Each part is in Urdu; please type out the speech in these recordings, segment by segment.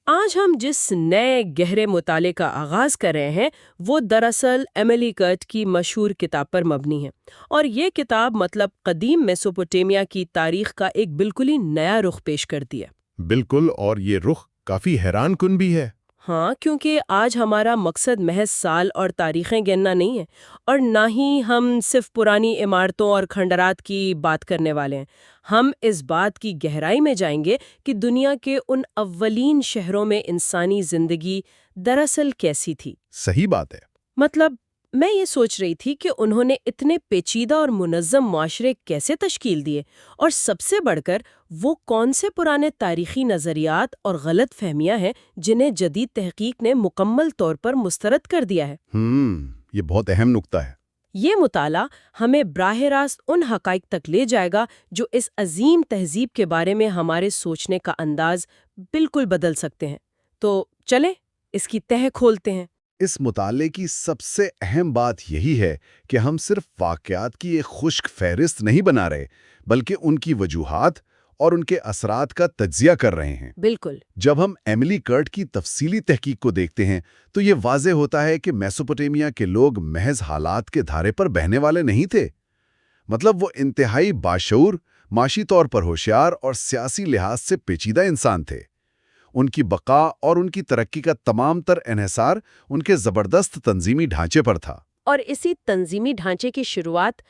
آج ہم جس نئے گہرے مطالعے کا آغاز کر رہے ہیں وہ دراصل ایملی کرٹ کی مشہور کتاب پر مبنی ہے، اور یہ کتاب قدیم میسوپوٹیمیا کی تاریخ کا ایک بالکل ہی نیا رخ پیش کرتی ہے۔ بالکل، اور یہ رخ کافی حیران کن بھی ہے۔ ہاں، کیونکہ آج ہمارا مقصد محض سال اور تاریخیں گننا نہیں ہے، اور نہ ہی ہم صرف پرانی عمارتوں اور کھنڈرات کی بات کرنے والے ہیں۔ ہم اس بات کی گہرائی میں جائیں گے کہ دنیا کے ان اولین شہروں میں انسانی زندگی دراصل کیسی تھی۔ صحیح بات ہے۔ میں یہ سوچ رہی تھی کہ انہوں نے اتنے پیچیدہ اور منظم معاشرے کیسے تشکیل دیے، اور سب سے بڑھ کر وہ کون سے پرانے تاریخی نظریات اور غلط فہمیاں ہیں جنہیں جدید تحقیق نے مکمل طور پر مسترد کر دیا ہے۔ یہ بہت اہم نکتہ ہے۔ یہ مطالعہ ہمیں براہ راست ان حقائق تک لے جائے گا جو اس عظیم تہذیب کے بارے میں ہمارے سوچنے کا انداز بالکل بدل سکتے ہیں۔ تو چلیں اس کی تہہ کھولتے ہیں۔ اس مطالعے کی سب سے اہم بات یہی ہے کہ ہم صرف واقعات کی ایک خشک فہرست نہیں بنا رہے، بلکہ ان کی وجوہات اور ان کے اثرات کا تجزیہ کر رہے ہیں۔ بالکل۔ جب ہم ایملی کرٹ کی تفصیلی تحقیق کو دیکھتے ہیں تو یہ واضح ہوتا ہے کہ میسوپوٹیمیا کے لوگ محض حالات کے دھارے پر بہنے والے نہیں تھے۔ وہ انتہائی باشعور، معاشی طور پر ہوشیار اور سیاسی لحاظ سے پیچیدہ انسان تھے۔ ان کی بقا اور ان کی ترقی کا تمام تر انحصار ان کے زبردست تنظیمی ڈھانچے پر تھا۔ اور اسی تنظیمی ڈھانچے کی شروعات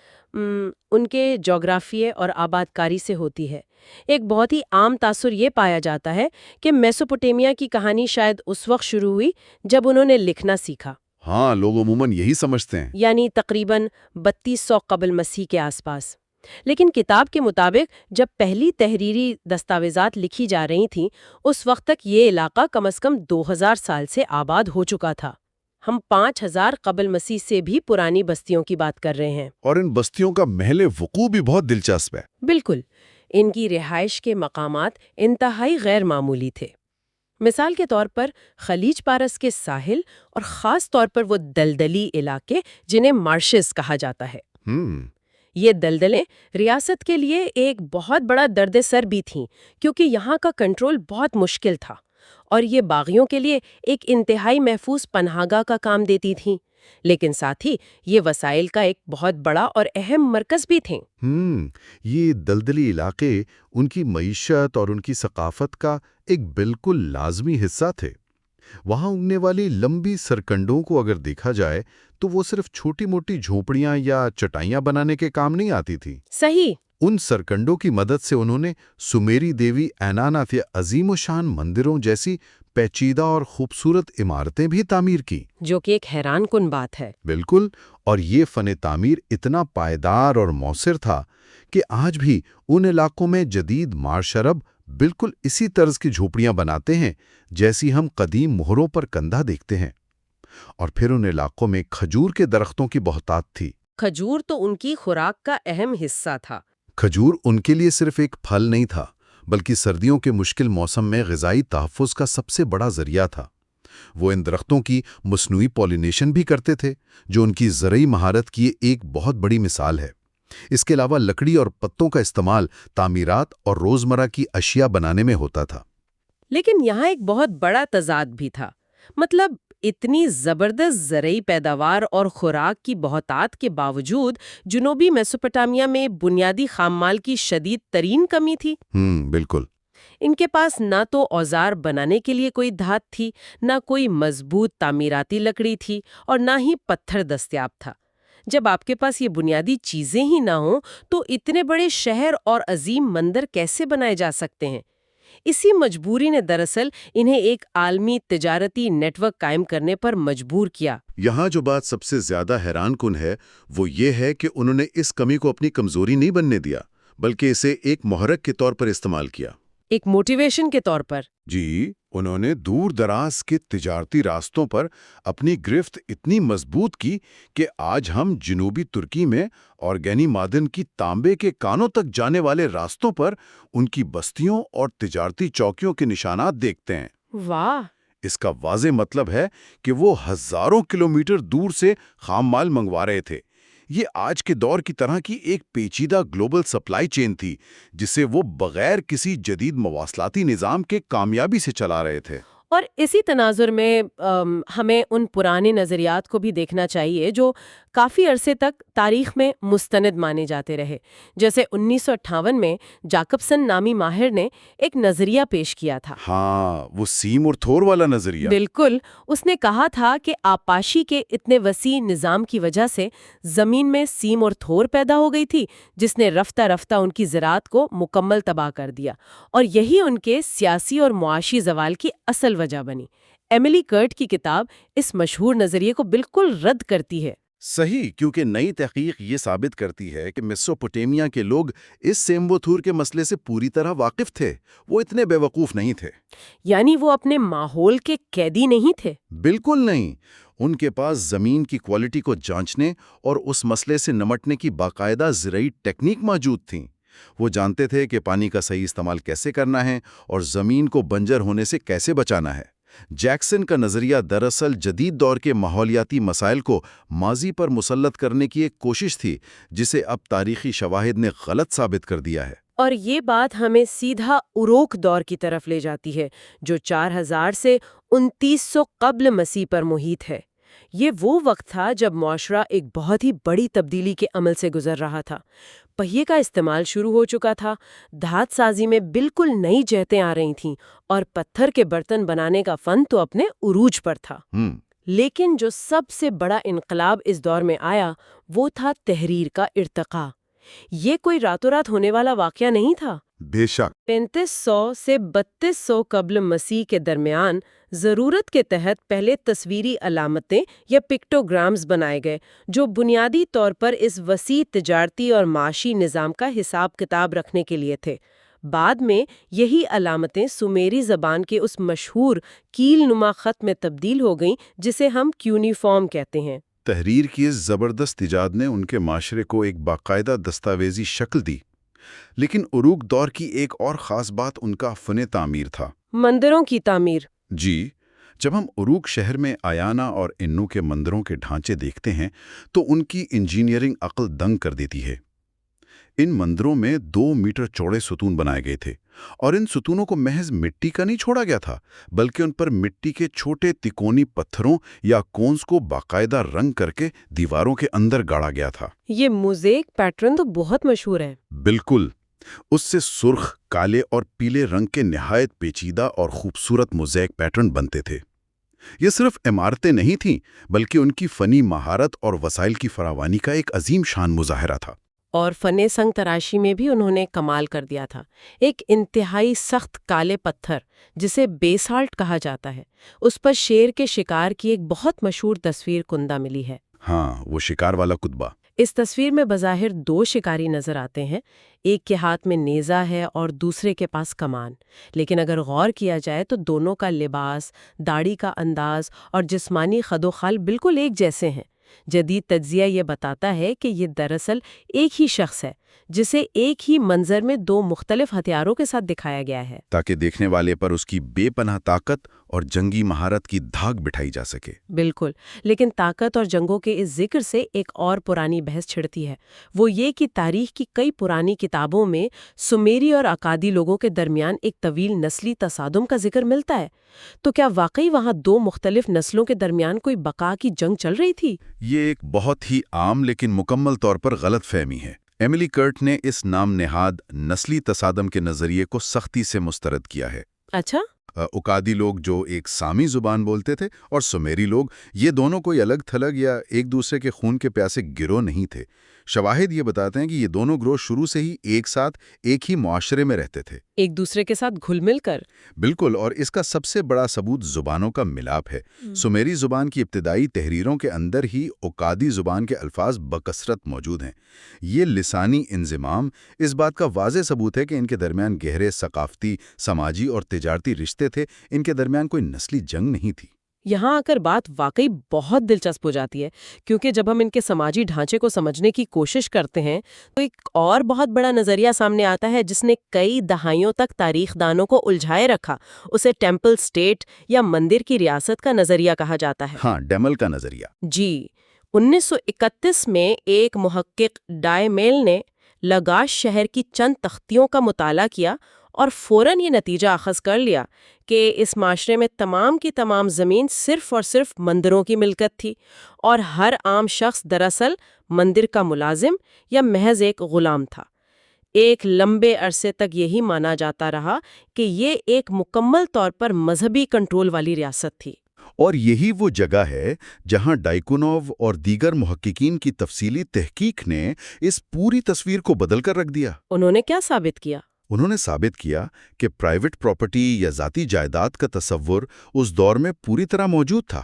ان کے جغرافیے اور آباد کاری سے ہوتی ہے۔ ایک بہت ہی عام تاثر یہ پایا جاتا ہے کہ میسوپوٹیمیا کی کہانی شاید اس وقت شروع ہوئی جب انہوں نے لکھنا سیکھا۔ ہاں، لوگ عموماً یہی سمجھتے ہیں۔ یعنی تقریباً 3200 قبل مسیح کے آس پاس۔ لیکن کتاب کے مطابق جب پہلی تحریری دستاویزات لکھی جا رہی تھیں، اس وقت تک یہ علاقہ کم از کم 2000 سال سے آباد ہو چکا تھا۔ ہم 5000 قبل مسیح سے بھی پرانی بستیوں کی بات کر رہے ہیں۔ اور ان بستیوں کا محل وقوع بھی بہت دلچسپ ہے۔ بالکل، ان کی رہائش کے مقامات انتہائی غیر معمولی تھے۔ مثال کے طور پر خلیج پارس کے ساحل، اور خاص طور پر وہ دلدلی علاقے جنہیں مارشز کہا جاتا ہے۔ یہ دلدلیں ریاست کے لیے ایک بہت بڑا درد سر بھی تھیں، کیونکہ یہاں کا کنٹرول بہت مشکل تھا، اور یہ باغیوں کے لیے ایک انتہائی محفوظ پناہ گاہ کا کام دیتی تھیں، لیکن ساتھ ہی یہ وسائل کا ایک بہت بڑا اور اہم مرکز بھی تھے۔ یہ دلدلی علاقے ان کی معیشت اور ان کی ثقافت کا ایک بالکل لازمی حصہ تھے۔ وہاں اگنے والی لمبی سرکنڈوں کو اگر دیکھا جائے تو وہ صرف چھوٹی موٹی جھونپڑیاں یا چٹائیاں بنانے کے کام نہیں آتی تھی۔ صحیح۔ ان سرکنڈوں کی مدد سے انہوں نے سمیری دیوی ایناناتھ یا عظیم و شان مندروں جیسی پیچیدہ اور خوبصورت عمارتیں بھی تعمیر کی، جو کہ ایک حیران کن بات ہے۔ بالکل، اور یہ فن تعمیر اتنا پائیدار اور مؤثر تھا کہ آج بھی ان علاقوں میں جدید معاشرب بالکل اسی طرز کی جھوپڑیاں بناتے ہیں جیسی ہم قدیم مہروں پر کندہ دیکھتے ہیں۔ اور پھر ان علاقوں میں کھجور کے درختوں کی بہتات تھی۔ کھجور تو ان کی خوراک کا اہم حصہ تھا۔ کھجور ان کے لیے صرف ایک پھل نہیں تھا، بلکہ سردیوں کے مشکل موسم میں غذائی تحفظ کا سب سے بڑا ذریعہ تھا۔ وہ ان درختوں کی مصنوعی پولینیشن بھی کرتے تھے، جو ان کی زرعی مہارت کی ایک بہت بڑی مثال ہے۔ اس کے علاوہ لکڑی اور پتوں کا استعمال تعمیرات اور روزمرہ کی اشیاء بنانے میں ہوتا تھا۔ لیکن یہاں ایک بہت بڑا تضاد بھی تھا۔ اتنی زبردست زرعی پیداوار اور خوراک کی بہتات کے باوجود جنوبی میسوپوٹامیہ میں بنیادی خام مال کی شدید ترین کمی تھی۔ بالکل۔ ان کے پاس نہ تو اوزار بنانے کے لیے کوئی دھات تھی، نہ کوئی مضبوط تعمیراتی لکڑی تھی، اور نہ ہی پتھر دستیاب تھا۔ جب آپ کے پاس یہ بنیادی چیزیں ہی نہ ہوں تو اتنے بڑے شہر اور عظیم مندر کیسے بنائے جا سکتے ہیں؟ اسی مجبوری نے دراصل انہیں ایک عالمی تجارتی نیٹ ورک قائم کرنے پر مجبور کیا۔ یہاں جو بات سب سے زیادہ حیران کن ہے وہ یہ ہے کہ انہوں نے اس کمی کو اپنی کمزوری نہیں بننے دیا، بلکہ اسے ایک محرک کے طور پر استعمال کیا۔ ایک موٹیویشن کے طور پر۔ جی، انہوں نے دور دراز کے تجارتی راستوں پر اپنی گرفت اتنی مضبوط کی کہ آج ہم جنوبی ترکی میں آرگینی معدن کی تانبے کے کانوں تک جانے والے راستوں پر ان کی بستیوں اور تجارتی چوکیوں کے نشانات دیکھتے ہیں۔ واہ! اس کا واضح مطلب ہے کہ وہ ہزاروں کلومیٹر دور سے خام مال منگوا رہے تھے۔ یہ آج کے دور کی طرح کی ایک پیچیدہ گلوبل سپلائی چین تھی جسے وہ بغیر کسی جدید مواصلاتی نظام کے کامیابی سے چلا رہے تھے۔ اور اسی تناظر میں ہمیں ان پرانے نظریات کو بھی دیکھنا چاہیے جو کافی عرصے تک تاریخ میں مستند مانے جاتے رہے۔ جیسے 1958 میں جاکبسن نامی ماہر نے ایک نظریہ پیش کیا تھا۔ ہاں، وہ سیم اور تھور والا نظریہ۔ بالکل، اس نے کہا تھا کہ آبپاشی کے اتنے وسیع نظام کی وجہ سے زمین میں سیم اور تھور پیدا ہو گئی تھی، جس نے رفتہ رفتہ ان کی زراعت کو مکمل تباہ کر دیا، اور یہی ان کے سیاسی اور معاشی زوال کی اصل وجہ بنی۔ ایملی کرٹ کی کتاب اس مشہور نظریے کو بالکل رد کرتی ہے۔ صحیح، کیونکہ نئی تحقیق یہ ثابت کرتی ہے کہ میسوپوٹیمیا کے لوگ اس سیمبوتھور کے مسئلے سے پوری طرح واقف تھے۔ وہ اتنے بے وقوف نہیں تھے۔ یعنی وہ اپنے ماحول کے قیدی نہیں تھے؟ بالکل نہیں۔ ان کے پاس زمین کی کوالٹی کو جانچنے اور اس مسئلے سے نمٹنے کی باقاعدہ زرعی ٹیکنیک موجود تھیں۔ وہ جانتے تھے کہ پانی کا صحیح استعمال کیسے کرنا ہے اور زمین کو بنجر ہونے سے کیسے بچانا ہے۔ جیکسن کا نظریہ دراصل جدید دور کے ماحولیاتی مسائل کو ماضی پر مسلط کرنے کی ایک کوشش تھی، جسے اب تاریخی شواہد نے غلط ثابت کر دیا ہے۔ اور یہ بات ہمیں سیدھا اروک دور کی طرف لے جاتی ہے، جو 4000 سے 2900 قبل مسیح پر محیط ہے۔ یہ وہ وقت تھا جب معاشرہ ایک بہت ہی بڑی تبدیلی کے عمل سے گزر رہا تھا۔ پہیے کا استعمال شروع ہو چکا تھا، دھات سازی میں بالکل نئی جہتیں آ رہی تھیں، اور پتھر کے برتن بنانے کا فن تو اپنے عروج پر تھا۔ لیکن جو سب سے بڑا انقلاب اس دور میں آیا وہ تھا تحریر کا ارتقاء۔ یہ کوئی راتوں رات ہونے والا واقعہ نہیں تھا۔ بے شک 3500 سے 3200 قبل مسیح کے درمیان ضرورت کے تحت پہلے تصویری علامتیں یا پکٹوگرامز بنائے گئے، جو بنیادی طور پر اس وسیع تجارتی اور معاشی نظام کا حساب کتاب رکھنے کے لیے تھے۔ بعد میں یہی علامتیں سومیری زبان کے اس مشہور کیل نما خط میں تبدیل ہو گئیں جسے ہم کیونیفارم کہتے ہیں۔ تحریر کی اس زبردست ایجاد نے ان کے معاشرے کو ایک باقاعدہ دستاویزی شکل دی۔ لیکن عروق دور کی ایک اور خاص بات ان کا فن تعمیر تھا۔ مندروں کی تعمیر۔ جی، جب ہم عروق شہر میں آیانا اور انو کے مندروں کے ڈھانچے دیکھتے ہیں تو ان کی انجینئرنگ عقل دنگ کر دیتی ہے۔ ان مندروں میں 2 میٹر چوڑے ستون بنائے گئے تھے، اور ان ستونوں کو محض مٹی کا نہیں چھوڑا گیا تھا، بلکہ ان پر مٹی کے چھوٹے تکونی پتھروں یا کونز کو باقاعدہ رنگ کر کے دیواروں کے اندر گاڑا گیا تھا۔ یہ موزیک پیٹرن تو بہت مشہور ہے۔ بالکل، اس سے سرخ، کالے اور پیلے رنگ کے نہایت پیچیدہ اور خوبصورت موزیک پیٹرن بنتے تھے۔ یہ صرف عمارتیں نہیں تھیں، بلکہ ان کی فنی مہارت اور وسائل کی فراوانی کا ایک عظیم شان مظاہرہ تھا۔ اور فن سنگ تراشی میں بھی انہوں نے کمال کر دیا تھا۔ ایک انتہائی سخت کالے پتھر جسے بیسالٹ کہا جاتا ہے، اس پر شیر کے شکار کی ایک بہت مشہور تصویر کندہ ملی ہے۔ ہاں، وہ شکار والا کتبہ۔ اس تصویر میں بظاہر 2 شکاری نظر آتے ہیں، ایک کے ہاتھ میں نیزہ ہے اور دوسرے کے پاس کمان، لیکن اگر غور کیا جائے تو دونوں کا لباس، داڑھی کا انداز اور جسمانی خد و خال بالکل ایک جیسے ہیں۔ جدید تجزیہ یہ بتاتا ہے کہ یہ دراصل ایک ہی شخص ہے، جسے ایک ہی منظر میں 2 مختلف ہتھیاروں کے ساتھ دکھایا گیا ہے، تاکہ دیکھنے والے پر اس کی بے پناہ طاقت اور جنگی مہارت کی دھاگ بٹھائی جا سکے۔ بالکل، لیکن طاقت اور جنگوں کے اس ذکر سے ایک اور پرانی بحث چھڑتی ہے، وہ یہ کہ تاریخ کی کئی پرانی کتابوں میں سومیری اور اکادی لوگوں کے درمیان ایک طویل نسلی تصادم کا ذکر ملتا ہے۔ تو کیا واقعی وہاں 2 مختلف نسلوں کے درمیان کوئی بقا کی جنگ چل رہی تھی؟ یہ ایک بہت ہی عام لیکن مکمل طور پر غلط فہمی ہے۔ ایملی کرٹ نے اس نام نہاد نسلی تصادم کے نظریے کو سختی سے مسترد کیا ہے۔ اچھا؟ اکادی لوگ جو ایک سامی زبان بولتے تھے اور سومیری لوگ، یہ دونوں کوئی الگ تھلگ یا ایک دوسرے کے خون کے پیاسے گروہ نہیں تھے۔ شواہد یہ بتاتے ہیں کہ یہ دونوں گروہ شروع سے ہی ایک ساتھ ایک ہی معاشرے میں رہتے تھے، ایک دوسرے کے ساتھ گھل مل کر۔ بالکل، اور اس کا سب سے بڑا ثبوت زبانوں کا ملاپ ہے۔ سومیری زبان کی ابتدائی تحریروں کے اندر ہی اکادی زبان کے الفاظ بکثرت موجود ہیں۔ یہ لسانی انضمام اس بات کا واضح ثبوت ہے کہ ان کے درمیان گہرے ثقافتی، سماجی اور تجارتی رشتے تھے، ان کے درمیان کوئی نسلی جنگ نہیں تھی۔ یہاں آ کر بات واقعی بہت دلچسپ ہو جاتی ہے، کیونکہ جب ہم ان کے سماجی ڈھانچے کو سمجھنے کی کوشش کرتے ہیں تو ایک اور بہت بڑا نظریہ سامنے آتا ہے جس نے کئی دہائیوں تک تاریخ دانوں کو الجھائے رکھا۔ اسے ٹیمپل سٹیٹ یا مندر کی ریاست کا نظریہ کہا جاتا ہے۔ ہاں، ڈیمل کا نظریہ۔ جی، 1931 میں ایک محقق ڈائی میل نے لگاش شہر کی چند تختیوں کا مطالعہ کیا اور فوراً یہ نتیجہ اخذ کر لیا کہ اس معاشرے میں تمام کی تمام زمین صرف اور صرف مندروں کی ملکت تھی اور ہر عام شخص دراصل مندر کا ملازم یا محض ایک غلام تھا۔ ایک لمبے عرصے تک یہی مانا جاتا رہا کہ یہ ایک مکمل طور پر مذہبی کنٹرول والی ریاست تھی۔ اور یہی وہ جگہ ہے جہاں ڈائکونوو اور دیگر محققین کی تفصیلی تحقیق نے اس پوری تصویر کو بدل کر رکھ دیا۔ انہوں نے کیا ثابت کیا؟ انہوں نے ثابت کیا کہ پرائیویٹ پراپرٹی یا ذاتی جائیداد کا تصور اس دور میں پوری طرح موجود تھا۔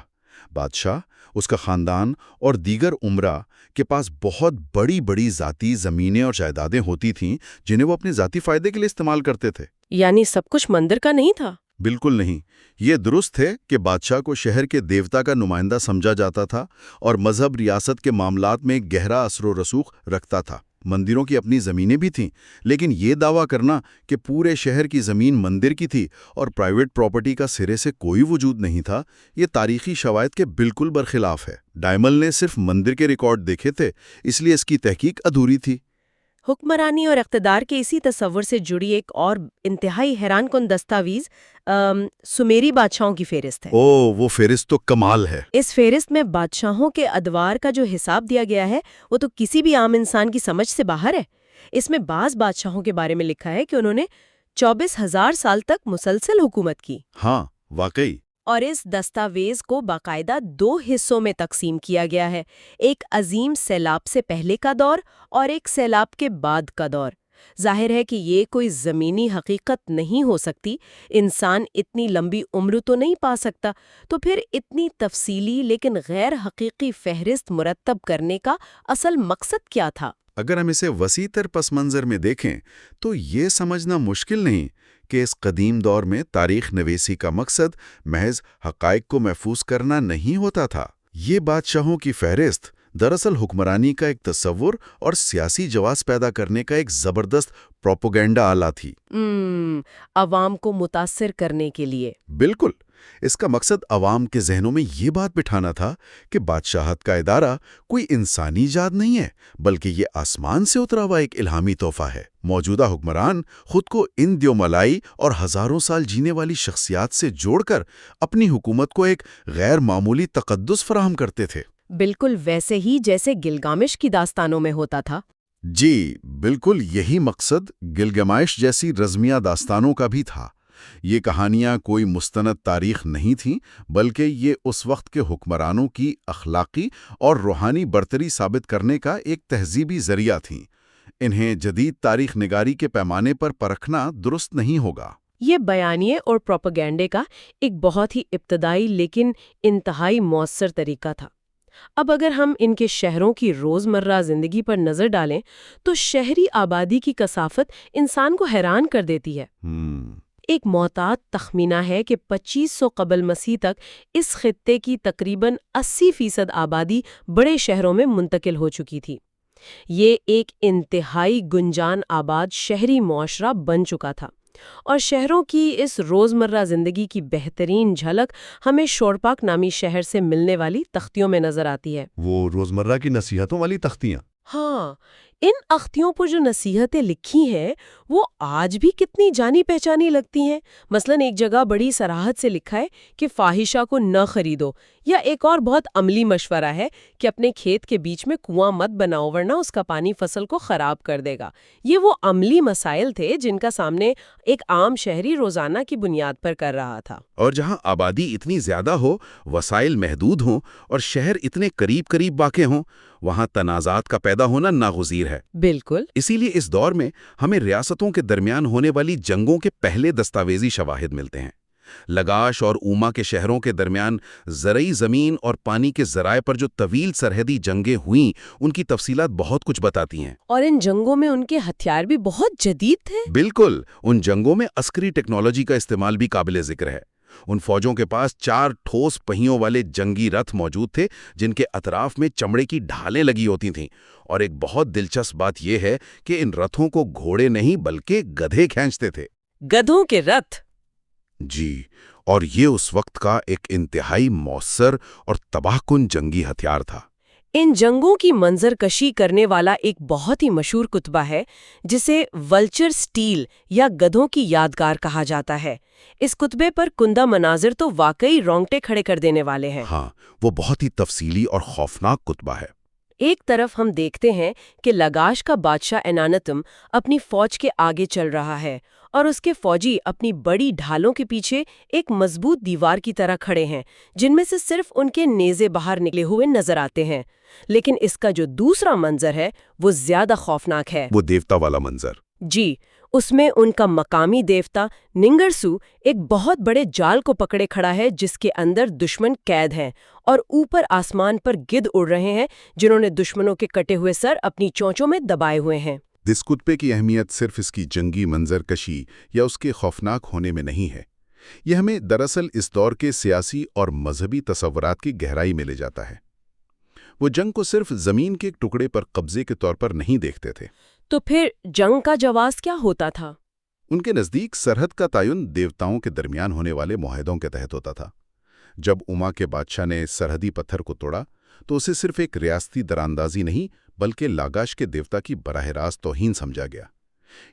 بادشاہ، اس کا خاندان اور دیگر امراء کے پاس بہت بڑی بڑی ذاتی زمینیں اور جائیدادیں ہوتی تھیں جنہیں وہ اپنے ذاتی فائدے کے لیے استعمال کرتے تھے۔ یعنی سب کچھ مندر کا نہیں تھا؟ بالکل نہیں۔ یہ درست ہے کہ بادشاہ کو شہر کے دیوتا کا نمائندہ سمجھا جاتا تھا اور مذہب ریاست کے معاملات میں گہرا اثر و رسوخ رکھتا تھا۔ مندروں کی اپنی زمینیں بھی تھیں، لیکن یہ دعویٰ کرنا کہ پورے شہر کی زمین مندر کی تھی اور پرائیویٹ پراپرٹی کا سرے سے کوئی وجود نہیں تھا، یہ تاریخی شواہد کے بالکل برخلاف ہے۔ ڈائمل نے صرف مندر کے ریکارڈ دیکھے تھے، اس لیے اس کی تحقیق ادھوری تھی۔ حکمرانی اور اقتدار کے اسی تصور سے جڑی ایک اور انتہائی حیران کن دستاویز سمیری بادشاہوں کی فہرست ہے۔ وہ فہرست تو کمال ہے۔ اس فہرست میں بادشاہوں کے ادوار کا جو حساب دیا گیا ہے وہ تو کسی بھی عام انسان کی سمجھ سے باہر ہے۔ اس میں بعض بادشاہوں کے بارے میں لکھا ہے کہ انہوں نے 24,000 سال تک مسلسل حکومت کی۔ ہاں، واقعی۔ اور اس دستاویز کو باقاعدہ 2 حصوں میں تقسیم کیا گیا ہے، ایک عظیم سیلاب سے پہلے کا دور اور ایک سیلاب کے بعد کا دور۔ ظاہر ہے کہ یہ کوئی زمینی حقیقت نہیں ہو سکتی، انسان اتنی لمبی عمر تو نہیں پا سکتا، تو پھر اتنی تفصیلی لیکن غیر حقیقی فہرست مرتب کرنے کا اصل مقصد کیا تھا؟ اگر ہم اسے وسیع تر پس منظر میں دیکھیں تو یہ سمجھنا مشکل نہیں کہ اس قدیم دور میں تاریخ نویسی کا مقصد محض حقائق کو محفوظ کرنا نہیں ہوتا تھا۔ یہ بادشاہوں کی فہرست دراصل حکمرانی کا ایک تصور اور سیاسی جواز پیدا کرنے کا ایک زبردست پروپیگنڈا آلہ تھی۔ عوام کو متاثر کرنے کے لیے۔ بالکل۔ اس کا مقصد عوام کے ذہنوں میں یہ بات بٹھانا تھا کہ بادشاہت کا ادارہ کوئی انسانی ایجاد نہیں ہے، بلکہ یہ آسمان سے اترا ہوا ایک الہامی تحفہ ہے۔ موجودہ حکمران خود کو ان دیوملائی اور ہزاروں سال جینے والی شخصیات سے جوڑ کر اپنی حکومت کو ایک غیر معمولی تقدس فراہم کرتے تھے۔ بالکل ویسے ہی جیسے گلگامش کی داستانوں میں ہوتا تھا۔ جی بالکل، یہی مقصد گلگامش جیسی رزمیہ داستانوں کا بھی تھا۔ یہ کہانیاں کوئی مستند تاریخ نہیں تھیں، بلکہ یہ اس وقت کے حکمرانوں کی اخلاقی اور روحانی برتری ثابت کرنے کا ایک تہذیبی ذریعہ تھیں۔ انہیں جدید تاریخ نگاری کے پیمانے پر پرکھنا درست نہیں ہوگا۔ یہ بیانیے اور پروپیگنڈے کا ایک بہت ہی ابتدائی لیکن انتہائی مؤثر طریقہ تھا۔ اب اگر ہم ان کے شہروں کی روزمرہ زندگی پر نظر ڈالیں تو شہری آبادی کی کثافت انسان کو حیران کر دیتی ہے۔ ایک محتاط تخمینہ ہے کہ 2500 قبل مسیح تک اس خطے کی تقریباً 80% آبادی بڑے شہروں میں منتقل ہو چکی تھی۔ یہ ایک انتہائی گنجان آباد شہری معاشرہ بن چکا تھا، اور شہروں کی اس روزمرہ زندگی کی بہترین جھلک ہمیں شورپاک نامی شہر سے ملنے والی تختیوں میں نظر آتی ہے۔ وہ روزمرہ کی نصیحتوں والی تختیاں؟ ہاں، ان اختیوں پر جو نصیحتیں لکھی ہیں وہ آج بھی کتنی جانی پہچانی لگتی ہیں۔ مثلاً ایک جگہ بڑی صراحت سے لکھا ہے کہ فاحشہ کو نہ خریدو، یا ایک اور بہت عملی مشورہ ہے کہ اپنے کھیت کے بیچ میں کنواں مت بناؤ ورنہ اس کا پانی فصل کو خراب کر دے گا۔ یہ وہ عملی مسائل تھے جن کا سامنے ایک عام شہری روزانہ کی بنیاد پر کر رہا تھا۔ اور جہاں آبادی اتنی زیادہ ہو، وسائل محدود ہوں اور شہر اتنے قریب قریب واقع ہوں، وہاں تنازعات کا پیدا ہونا ناگزیر ہے۔ بالکل۔ اسی لیے اس دور میں ہمیں ریاستوں کے درمیان ہونے والی جنگوں کے پہلے دستاویزی شواہد ملتے ہیں۔ لگاش اور اوما کے شہروں کے درمیان زرعی زمین اور پانی کے ذرائع پر جو طویل سرحدی جنگیں ہوئیں، ان کی تفصیلات بہت کچھ بتاتی ہیں۔ اور ان جنگوں میں ان کے ہتھیار بھی بہت جدید تھے۔ بالکل، ان جنگوں میں عسکری ٹیکنالوجی کا استعمال بھی قابل ذکر ہے۔ ان فوجوں کے پاس 4 ٹھوس پہیوں والے جنگی رتھ موجود تھے جن کے اطراف میں چمڑے کی ڈھالیں لگی ہوتی تھیں، اور ایک بہت دلچسپ بات یہ ہے کہ ان رتھوں کو گھوڑے نہیں بلکہ گدھے کھینچتے تھے۔ گدھوں کے رتھ؟ جی، اور یہ اس وقت کا ایک انتہائی مؤثر اور تباہ کن جنگی ہتھیار تھا۔ ان جنگوں کی منظر کشی کرنے والا ایک بہت ہی مشہور کتبہ ہے جسے ولچر سٹیل یا گدھوں کی یادگار کہا جاتا ہے۔ اس کتبے پر کندہ مناظر تو واقعی رونگٹے کھڑے کر دینے والے ہیں۔ ہاں، وہ بہت ہی تفصیلی اور خوفناک کتبہ ہے۔ ایک طرف ہم دیکھتے ہیں کہ لگاش کا بادشاہ انانتم اپنی فوج کے آگے چل رہا ہے اور اس کے فوجی اپنی بڑی ڈھالوں کے پیچھے ایک مضبوط دیوار کی طرح کھڑے ہیں جن میں سے صرف ان کے نیزے باہر نکلے ہوئے نظر آتے ہیں۔ لیکن اس کا جو دوسرا منظر ہے وہ زیادہ خوفناک ہے۔ وہ دیوتا والا منظر۔ جی، اس میں ان کا مقامی دیوتا ننگرسو ایک بہت بڑے جال کو پکڑے کھڑا ہے جس کے اندر دشمن قید ہیں اور اوپر آسمان پر گدھ اڑ رہے ہیں جنہوں نے دشمنوں کے کٹے ہوئے سر اپنی چونچوں میں دبائے ہوئے ہیں۔ اس کتبے کی اہمیت صرف اس کی جنگی منظر کشی یا اس کے خوفناک ہونے میں نہیں ہے، یہ ہمیں دراصل اس دور کے سیاسی اور مذہبی تصورات کی گہرائی میں لے جاتا ہے۔ وہ جنگ کو صرف زمین کے ایک ٹکڑے پر قبضے کے طور پر نہیں دیکھتے تھے۔ تو پھر جنگ کا جواز کیا ہوتا تھا؟ ان کے نزدیک سرحد کا تعین دیوتاؤں کے درمیان ہونے والے معاہدوں کے تحت ہوتا تھا۔ جب اما کے بادشاہ نے سرحدی پتھر کو توڑا تو اسے صرف ایک ریاستی دراندازی نہیں بلکہ لاگاش کے دیوتا کی براہ راست توہین سمجھا گیا۔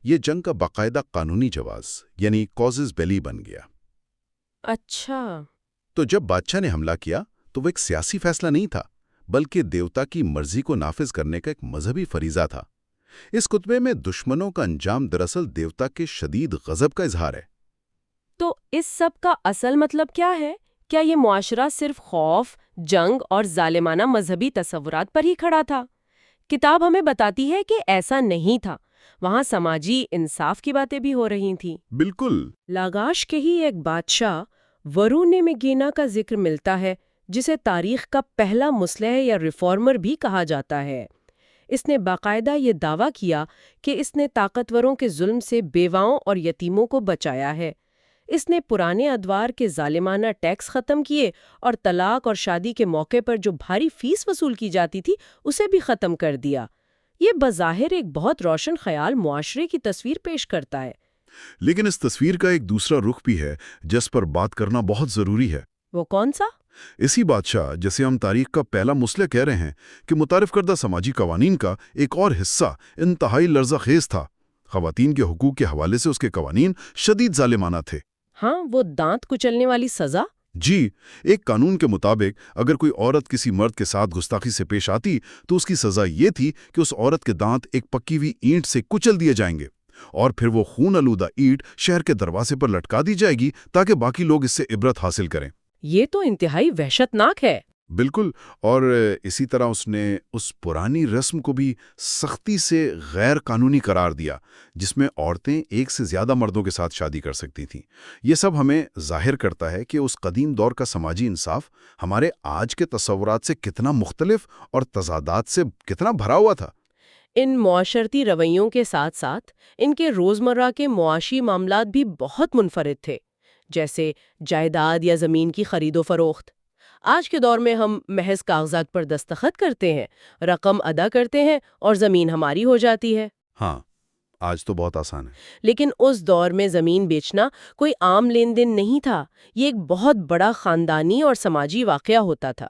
یہ جنگ کا باقاعدہ قانونی جواز یعنی کازس بیلی بن گیا۔ اچھا، تو جب بادشاہ نے حملہ کیا تو وہ ایک سیاسی فیصلہ نہیں تھا بلکہ دیوتا کی مرضی کو نافذ کرنے کا ایک مذہبی فریضہ تھا۔ اس کتبے میں دشمنوں کا انجام دراصل دیوتا کے شدید غضب کا اظہار ہے۔ تو اس سب کا اصل مطلب کیا ہے؟ کیا یہ معاشرہ صرف خوف، جنگ اور ظالمانہ مذہبی تصورات پر ہی کھڑا تھا؟ کتاب ہمیں بتاتی ہے کہ ایسا نہیں تھا، وہاں سماجی انصاف کی باتیں بھی ہو رہی تھیں۔ بالکل۔ لاگاش کے ہی ایک بادشاہ ورونےمگینا کا ذکر ملتا ہے جسے تاریخ کا پہلا مصلح یا ریفارمر بھی کہا جاتا ہے۔ اس نے باقاعدہ یہ دعویٰ کیا کہ اس نے طاقتوروں کے ظلم سے بیواؤں اور یتیموں کو بچایا ہے۔ اس نے پرانے ادوار کے ظالمانہ ٹیکس ختم کیے اور طلاق اور شادی کے موقع پر جو بھاری فیس وصول کی جاتی تھی اسے بھی ختم کر دیا۔ یہ بظاہر ایک بہت روشن خیال معاشرے کی تصویر پیش کرتا ہے۔ لیکن اس تصویر کا ایک دوسرا رخ بھی ہے جس پر بات کرنا بہت ضروری ہے۔ وہ کون سا؟ اسی بادشاہ جسے ہم تاریخ کا پہلا مصلح کہہ رہے ہیں کہ متعارف کردہ سماجی قوانین کا ایک اور حصہ انتہائی لرزہ خیز تھا۔ خواتین کے حقوق کے حوالے سے اس کے قوانین شدید ظالمانہ تھے۔ ہاں، وہ دانت کچلنے والی سزا؟ جی، ایک قانون کے مطابق اگر کوئی عورت کسی مرد کے ساتھ گستاخی سے پیش آتی تو اس کی سزا یہ تھی کہ اس عورت کے دانت ایک پکی ہوئی اینٹ سے کچل دیے جائیں گے اور پھر وہ خون آلودہ اینٹ شہر کے دروازے پر لٹکا دی جائے گی تاکہ باقی لوگ اس سے عبرت حاصل کریں۔ یہ تو انتہائی وحشتناک ہے۔ بالکل، اور اسی طرح اس نے اس پرانی رسم کو بھی سختی سے غیر قانونی قرار دیا جس میں عورتیں ایک سے زیادہ مردوں کے ساتھ شادی کر سکتی تھیں۔ یہ سب ہمیں ظاہر کرتا ہے کہ اس قدیم دور کا سماجی انصاف ہمارے آج کے تصورات سے کتنا مختلف اور تضادات سے کتنا بھرا ہوا تھا۔ ان معاشرتی رویوں کے ساتھ ساتھ ان کے روزمرہ کے معاشی معاملات بھی بہت منفرد تھے، جیسے جائیداد یا زمین کی خرید و فروخت۔ آج کے دور میں ہم محض کاغذات پر دستخط کرتے ہیں، رقم ادا کرتے ہیں اور زمین ہماری ہو جاتی ہے۔ ہاں، آج تو بہت آسان ہے۔ لیکن اس دور میں زمین بیچنا کوئی عام لین دین نہیں تھا، یہ ایک بہت بڑا خاندانی اور سماجی واقعہ ہوتا تھا۔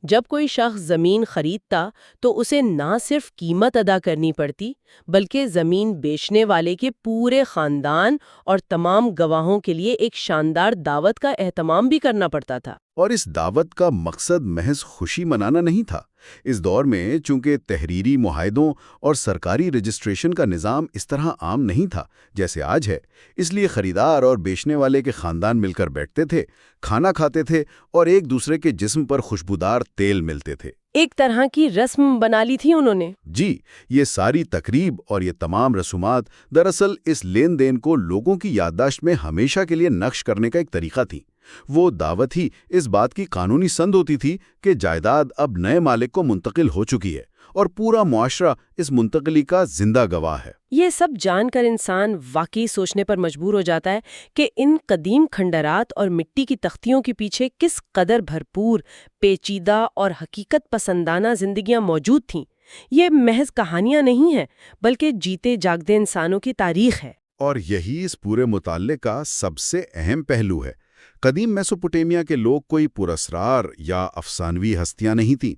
جب کوئی شخص زمین خریدتا تو اسے نہ صرف قیمت ادا کرنی پڑتی بلکہ زمین بیچنے والے کے پورے خاندان اور تمام گواہوں کے لیے ایک شاندار دعوت کا اہتمام بھی کرنا پڑتا تھا۔ اور اس دعوت کا مقصد محض خوشی منانا نہیں تھا۔ اس دور میں چونکہ تحریری معاہدوں اور سرکاری رجسٹریشن کا نظام اس طرح عام نہیں تھا جیسے آج ہے، اس لیے خریدار اور بیچنے والے کے خاندان مل کر بیٹھتے تھے، کھانا کھاتے تھے اور ایک دوسرے کے جسم پر خوشبودار تیل ملتے تھے۔ ایک طرح کی رسم بنا لی تھی انہوں نے۔ جی، یہ ساری تقریب اور یہ تمام رسومات دراصل اس لین دین کو لوگوں کی یادداشت میں ہمیشہ کے لیے نقش کرنے کا ایک طریقہ تھی۔ وہ دعوت ہی اس بات کی قانونی سند ہوتی تھی کہ جائیداد اب نئے مالک کو منتقل ہو چکی ہے اور پورا معاشرہ اس منتقلی کا زندہ گواہ ہے۔ یہ سب جان کر انسان واقعی سوچنے پر مجبور ہو جاتا ہے کہ ان قدیم کھنڈرات اور مٹی کی تختیوں کے پیچھے کس قدر بھرپور، پیچیدہ اور حقیقت پسندانہ زندگیاں موجود تھیں۔ یہ محض کہانیاں نہیں ہیں بلکہ جیتے جاگتے انسانوں کی تاریخ ہے۔ اور یہی اس پورے مطالعے کا سب سے اہم پہلو ہے۔ قدیم میسوپوٹیمیا کے لوگ کوئی پراسرار یا افسانوی ہستیاں نہیں تھیں،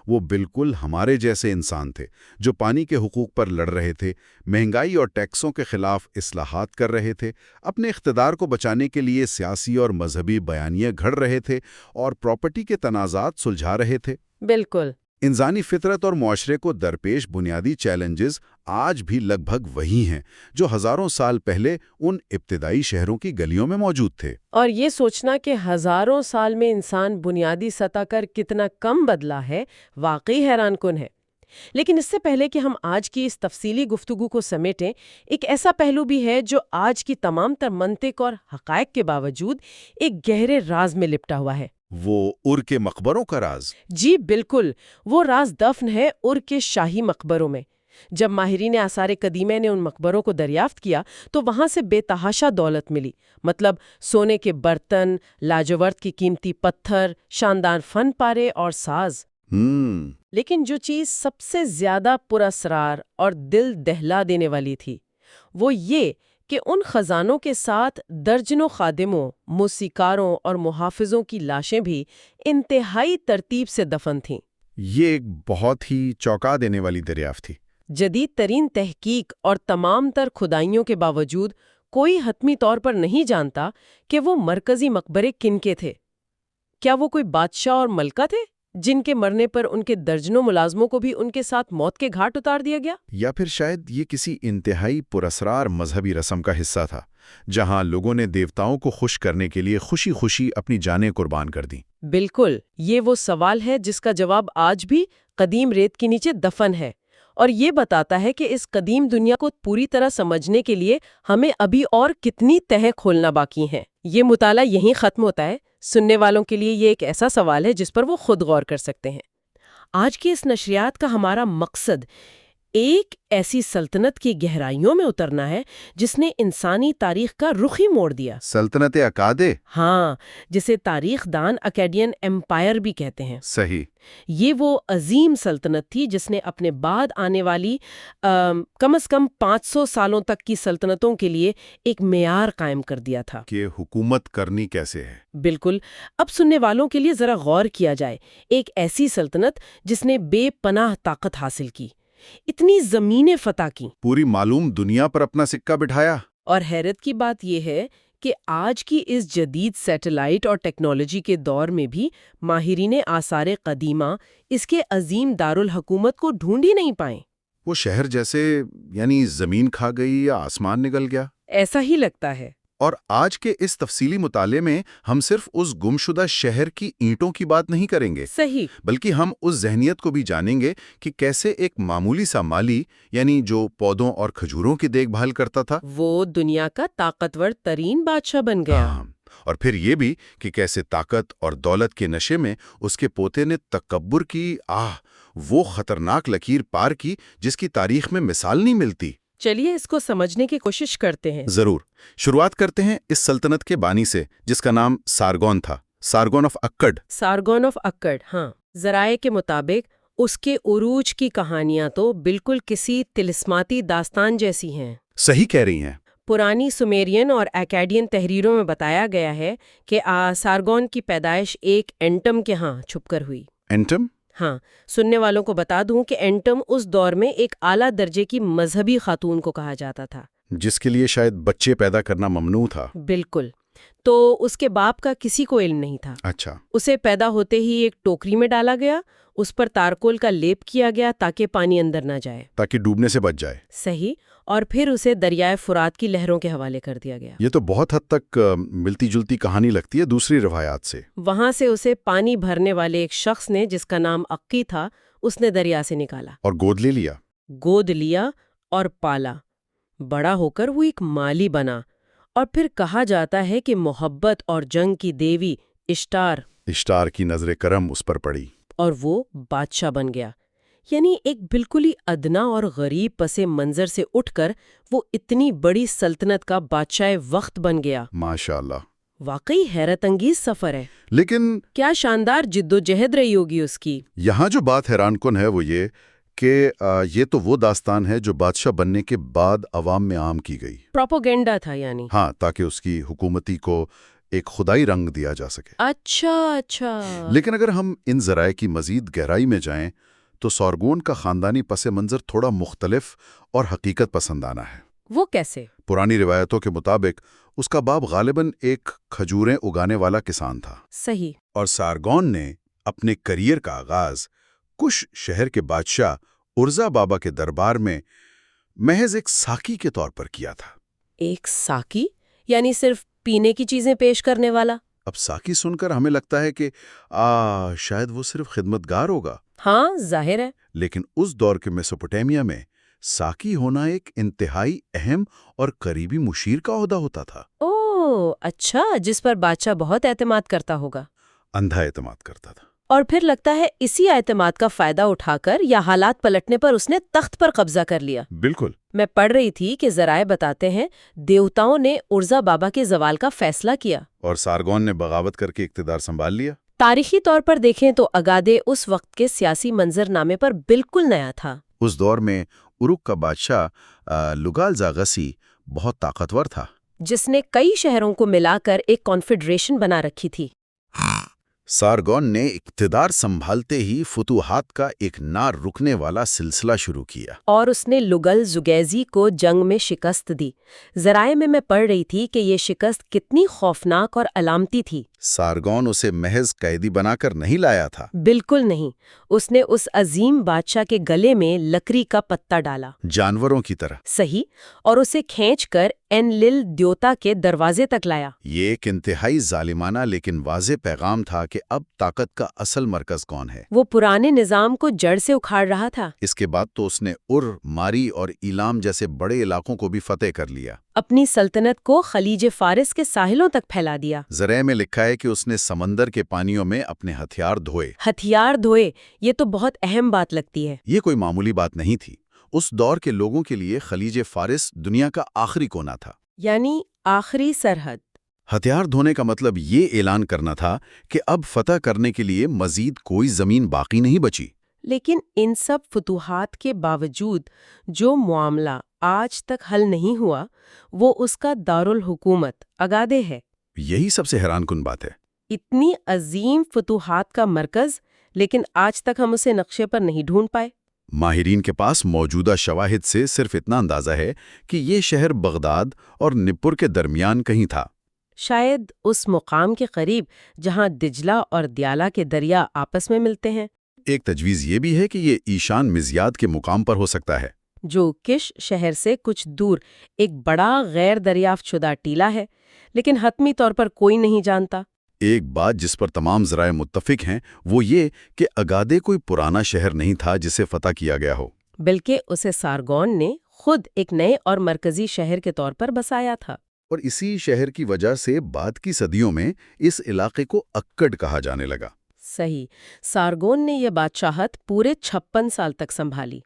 وہ بالکل ہمارے جیسے انسان تھے جو پانی کے حقوق پر لڑ رہے تھے، مہنگائی اور ٹیکسوں کے خلاف اصلاحات کر رہے تھے، اپنے اقتدار کو بچانے کے لیے سیاسی اور مذہبی بیانیے گھڑ رہے تھے اور پراپرٹی کے تنازعات سلجھا رہے تھے۔ بالکل۔ انسانی فطرت اور معاشرے کو درپیش بنیادی چیلنجز آج بھی لگ بھگ وہی ہیں جو ہزاروں سال پہلے ان ابتدائی شہروں کی گلیوں میں موجود تھے۔ اور یہ سوچنا کہ ہزاروں سال میں انسان بنیادی سطح پر کتنا کم بدلا ہے، واقعی حیران کن ہے۔ لیکن اس سے پہلے کہ ہم آج کی اس تفصیلی گفتگو کو سمیٹیں، ایک ایسا پہلو بھی ہے جو آج کی تمام تر منطق اور حقائق کے باوجود ایک گہرے راز میں لپٹا ہوا ہے۔ وہ ار کے مقبروں کا راز؟ جی بالکل، وہ راز دفن ہے ار کے شاہی مقبروں میں۔ جب ماہرین آثار قدیمہ نے ان مقبروں کو دریافت کیا تو وہاں سے بے تحاشا دولت ملی، مطلب سونے کے برتن، لاجورد کی قیمتی پتھر، شاندار فن پارے اور ساز۔ لیکن جو چیز سب سے زیادہ پراسرار اور دل دہلا دینے والی تھی وہ یہ کہ ان خزانوں کے ساتھ درجنوں خادموں، موسیقاروں اور محافظوں کی لاشیں بھی انتہائی ترتیب سے دفن تھیں۔ یہ ایک بہت ہی چونکا دینے والی دریافت تھی۔ جدید ترین تحقیق اور تمام تر کھدائیوں کے باوجود کوئی حتمی طور پر نہیں جانتا کہ وہ مرکزی مقبرے کن کے تھے۔ کیا وہ کوئی بادشاہ اور ملکہ تھے جن کے مرنے پر ان کے درجنوں ملازموں کو بھی ان کے ساتھ موت کے گھاٹ اتار دیا گیا؟ یا پھر شاید یہ کسی انتہائی پراسرار مذہبی رسم کا حصہ تھا جہاں لوگوں نے دیوتاؤں کو خوش کرنے کے لیے خوشی خوشی اپنی جانیں قربان کر دیں۔ بالکل، یہ وہ سوال ہے جس کا جواب آج بھی قدیم ریت کے نیچے دفن ہے، اور یہ بتاتا ہے کہ اس قدیم دنیا کو پوری طرح سمجھنے کے لیے ہمیں ابھی اور کتنی تہیں کھولنا باقی ہیں۔ یہ مطالعہ یہیں ختم ہوتا ہے۔ سننے والوں کے لیے یہ ایک ایسا سوال ہے جس پر وہ خود غور کر سکتے ہیں۔ آج کی اس نشریات کا ہمارا مقصد ایک ایسی سلطنت کی گہرائیوں میں اترنا ہے جس نے انسانی تاریخ کا رخ ہی موڑ دیا۔ سلطنت اکادے؟ ہاں، جسے تاریخ دان اکیڈین ایمپائر بھی کہتے ہیں۔ صحیح۔ یہ وہ عظیم سلطنت تھی جس نے اپنے بعد آنے والی کم از کم 500 سالوں تک کی سلطنتوں کے لیے ایک معیار قائم کر دیا تھا کہ حکومت کرنی کیسے ہے۔ بالکل۔ اب سننے والوں کے لیے ذرا غور کیا جائے، ایک ایسی سلطنت جس نے بے پناہ طاقت حاصل کی، اتنی زمینیں فتح کی، پوری معلوم دنیا پر اپنا سکہ بٹھایا۔ اور حیرت کی بات یہ ہے کہ آج کی اس جدید سیٹلائٹ اور ٹیکنالوجی کے دور میں بھی ماہرین آثار قدیمہ اس کے عظیم دارالحکومت کو ڈھونڈ ہی نہیں پائیں۔ وہ شہر جیسے یعنی زمین کھا گئی یا آسمان نگل گیا؟ ایسا ہی لگتا ہے۔ اور آج کے اس تفصیلی مطالعے میں ہم صرف اس گمشدہ شہر کی اینٹوں کی بات نہیں کریں گے، صحیح، بلکہ ہم اس ذہنیت کو بھی جانیں گے کہ کیسے ایک معمولی سا مالی، یعنی جو پودوں اور کھجوروں کی دیکھ بھال کرتا تھا، وہ دنیا کا طاقتور ترین بادشاہ بن گیا۔ اور پھر یہ بھی کہ کیسے طاقت اور دولت کے نشے میں اس کے پوتے نے تکبر کی وہ خطرناک لکیر پار کی جس کی تاریخ میں مثال نہیں ملتی۔ چلیے اس کو سمجھنے کی کوشش کرتے ہیں۔ ضرور۔ شروعات کرتے ہیں اس سلطنت کے بانی سے جس کا نام سارگون تھا، سارگون آف اکڈ۔ سارگون آف اکڈ، ہاں۔ ذرائع کے مطابق اس کے عروج کی کہانیاں تو بالکل کسی طلسماتی داستان جیسی ہیں۔ صحیح کہہ رہی ہیں۔ پرانی سومیرین اور ایکیڈین تحریروں میں بتایا گیا ہے کہ سارگون کی پیدائش ایک اینٹم کے ہاں چھپ کر ہوئی۔ اینٹم؟ ہاں، سننے والوں کو بتا دوں کہ اینٹم اس دور میں ایک اعلیٰ درجے کی مذہبی خاتون کو کہا جاتا تھا، جس کے لیے شاید بچے پیدا کرنا ممنوع تھا۔ بالکل۔ تو اس کے باپ کا کسی کو علم نہیں تھا۔ اچھا۔ اسے پیدا ہوتے ہی ایک ٹوکری میں ڈالا گیا، اس پر تارکول کا لیپ کیا گیا تاکہ پانی اندر نہ جائے، تاکہ ڈوبنے سے بچ جائے۔ صحیح۔ اور پھر اسے دریائے فرات کی لہروں کے حوالے کر دیا گیا۔ یہ تو بہت حد تک ملتی جلتی کہانی لگتی ہے دوسری روایات سے۔ وہاں سے اسے پانی بھرنے والے ایک شخص نے جس کا نام عقی تھا، اس نے دریا سے نکالا اور گود لے لیا۔ گود لیا اور پالا۔ بڑا ہو کر وہ ایک مالی بنا، اور پھر کہا جاتا ہے کہ محبت اور جنگ کی دیوی اشٹار کی نظر کرم اس پر پڑی اور وہ بادشاہ بن گیا۔ یعنی ایک بالکل ہی ادنا اور غریب پس منظر سے اٹھ کر وہ اتنی بڑی سلطنت کا بادشاہ وقت بن گیا۔ ماشاءاللہ، واقعی حیرت انگیز سفر ہے۔ لیکن کیا شاندار جد و جہد رہی ہوگی اس کی۔ یہاں جو بات حیران کن ہے وہ یہ کہ یہ تو وہ داستان ہے جو بادشاہ بننے کے بعد عوام میں عام کی گئی۔ پروپیگنڈا تھا یعنی۔ ہاں، تاکہ اس کی حکومتی کو ایک خدائی رنگ دیا جا سکے۔ اچھا۔ لیکن اگر ہم ان ذرائع کی مزید گہرائی میں جائیں تو سارگون کا خاندانی پس منظر تھوڑا مختلف اور حقیقت پسندانہ ہے۔ وہ کیسے؟ پرانی روایتوں کے مطابق اس کا باپ غالباً ایک کھجوریں اگانے والا کسان تھا۔ صحیح۔ اور سارگون نے اپنے کریئر کا آغاز کش شہر کے بادشاہ ارزا بابا کے دربار میں محض ایک ساقی کے طور پر کیا تھا۔ ایک ساقی؟ یعنی صرف پینے کی چیزیں پیش کرنے والا؟ اب ساقی سن کر ہمیں لگتا ہے کہ شاید وہ صرف خدمتگار ہوگا۔ ہاں، ظاہر ہے۔ لیکن اس دور کے میسوپوٹیمیا میں ساقی ہونا ایک انتہائی اہم اور قریبی مشیر کا عہدہ ہوتا تھا۔ اوہ، اچھا، جس پر بادشاہ بہت اعتماد کرتا ہوگا۔ اندھا اعتماد کرتا تھا۔ اور پھر لگتا ہے اسی اعتماد کا فائدہ اٹھا کر یا حالات پلٹنے پر اس نے تخت پر قبضہ کر لیا۔ بالکل۔ میں پڑھ رہی تھی کہ ذرائع بتاتے ہیں دیوتاؤں نے ارزا بابا کے زوال کا فیصلہ کیا اور سارگون نے بغاوت کر کے اقتدار سنبھال لیا۔ تاریخی طور پر دیکھیں تو اگادے اس وقت کے سیاسی منظر نامے پر بالکل نیا تھا۔ اس دور میں اروک کا بادشاہ لگال زاغسی بہت طاقتور تھا، جس نے کئی شہروں کو ملا کر ایک کانفیڈریشن بنا رکھی تھی۔ سارگون نے اقتدار سنبھالتے ہی فتوحات کا ایک نہ رکنے والا سلسلہ شروع کیا، اور اس نے لگل زگیزی کو جنگ میں شکست دی۔ ذرائع میں پڑھ رہی تھی کہ یہ شکست کتنی خوفناک اور علامتی تھی۔ سارگون اسے محض قیدی بنا کر نہیں لایا تھا۔ بالکل نہیں، اس نے اس عظیم بادشاہ کے گلے میں لکڑی کا پتا ڈالا، جانوروں کی طرح۔ صحیح، اور اسے کھینچ کر اینلل دیوتا کے دروازے تک لایا۔ یہ ایک انتہائی ظالمانہ لیکن واضح پیغام تھا کہ اب طاقت کا اصل مرکز کون ہے۔ وہ پرانے نظام کو جڑ سے اکھاڑ رہا تھا۔ اس کے بعد تو اس نے ماری اور ایلام جیسے بڑے علاقوں کو بھی فتح کر لیا۔ اپنی سلطنت کو خلیج فارس کے ساحلوں تک پھیلا دیا۔ ذرائع میں لکھا ہے کہ اس نے سمندر کے پانیوں میں اپنے ہتھیار دھوئے۔ یہ تو بہت اہم بات لگتی ہے۔ یہ کوئی معمولی بات نہیں تھی۔ اس دور کے لوگوں کے لیے خلیج فارس دنیا کا آخری کونا تھا، یعنی آخری سرحد۔ ہتھیار دھونے کا مطلب یہ اعلان کرنا تھا کہ اب فتح کرنے کے لیے مزید کوئی زمین باقی نہیں بچی۔ لیکن ان سب فتوحات کے باوجود جو معاملہ آج تک حل نہیں ہوا وہ اس کا دارالحکومت اگادے ہے۔ یہی سب سے حیران کن بات ہے۔ اتنی عظیم فتوحات کا مرکز، لیکن آج تک ہم اسے نقشے پر نہیں ڈھونڈ پائے۔ ماہرین کے پاس موجودہ شواہد سے صرف اتنا اندازہ ہے کہ یہ شہر بغداد اور نپور کے درمیان کہیں تھا، شاید اس مقام کے قریب جہاں دجلہ اور دیالہ کے دریا آپس میں ملتے ہیں۔ ایک تجویز یہ بھی ہے کہ یہ ایشان مزیاد کے مقام پر ہو سکتا ہے، جو کش شہر سے کچھ دور ایک بڑا غیر دریافت شدہ ٹیلہ ہے، لیکن حتمی طور پر کوئی نہیں جانتا۔ ایک بات جس پر تمام ذرائع متفق ہیں وہ یہ کہ اگادے کوئی پرانا شہر نہیں تھا جسے فتح کیا گیا ہو، بلکہ اسے سارگون نے خود ایک نئے اور مرکزی شہر کے طور پر بسایا تھا۔ اور اسی شہر کی وجہ سے بعد کی صدیوں میں اس علاقے کو اکڑ کہا جانے لگا۔ صحیح، سارگون نے یہ بادشاہت پورے 56 سال تک سنبھالی،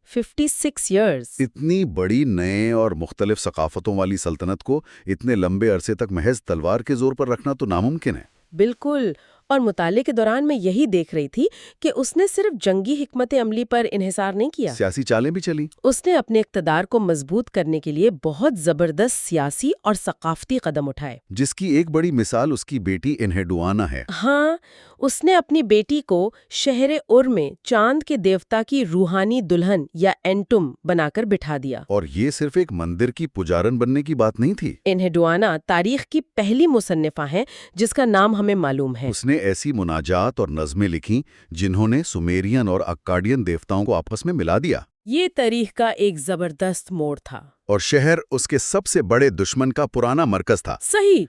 56 ایئرز۔ اتنی بڑی نئے اور مختلف ثقافتوں والی سلطنت کو اتنے لمبے عرصے تک محض تلوار کے زور پر رکھنا تو ناممکن ہے۔ بالکل، اور مطالعے کے دوران میں یہی دیکھ رہی تھی کہ اس نے صرف جنگی حکمت عملی پر انحصار نہیں کیا، سیاسی چالیں بھی چلی۔ اس نے اپنے اقتدار کو مضبوط کرنے کے لیے بہت زبردست سیاسی اور ثقافتی قدم اٹھائے، جس کی ایک بڑی مثال اس کی بیٹی انہیڈوانا ہے۔ ہاں، اس نے اپنی بیٹی کو شہر میں چاند کے دیوتا کی روحانی دلہن یا اینٹم بنا کر بٹھا دیا۔ اور یہ صرف ایک مندر کی پجارن بننے کی بات نہیں تھی۔ انہیڈوانا تاریخ کی پہلی مصنفہ ہیں جس کا نام ہمیں معلوم ہے۔ اس نے ایسی مناجات اور نظمیں لکھیں جنہوں نے سومیرین اور اکادین دیوتاؤں کو آپس میں ملا دیا۔ یہ تاریخ کا ایک زبردست موڑ تھا۔ اور شہر اس کے سب سے بڑے دشمن کا پرانا مرکز تھا۔ صحیح۔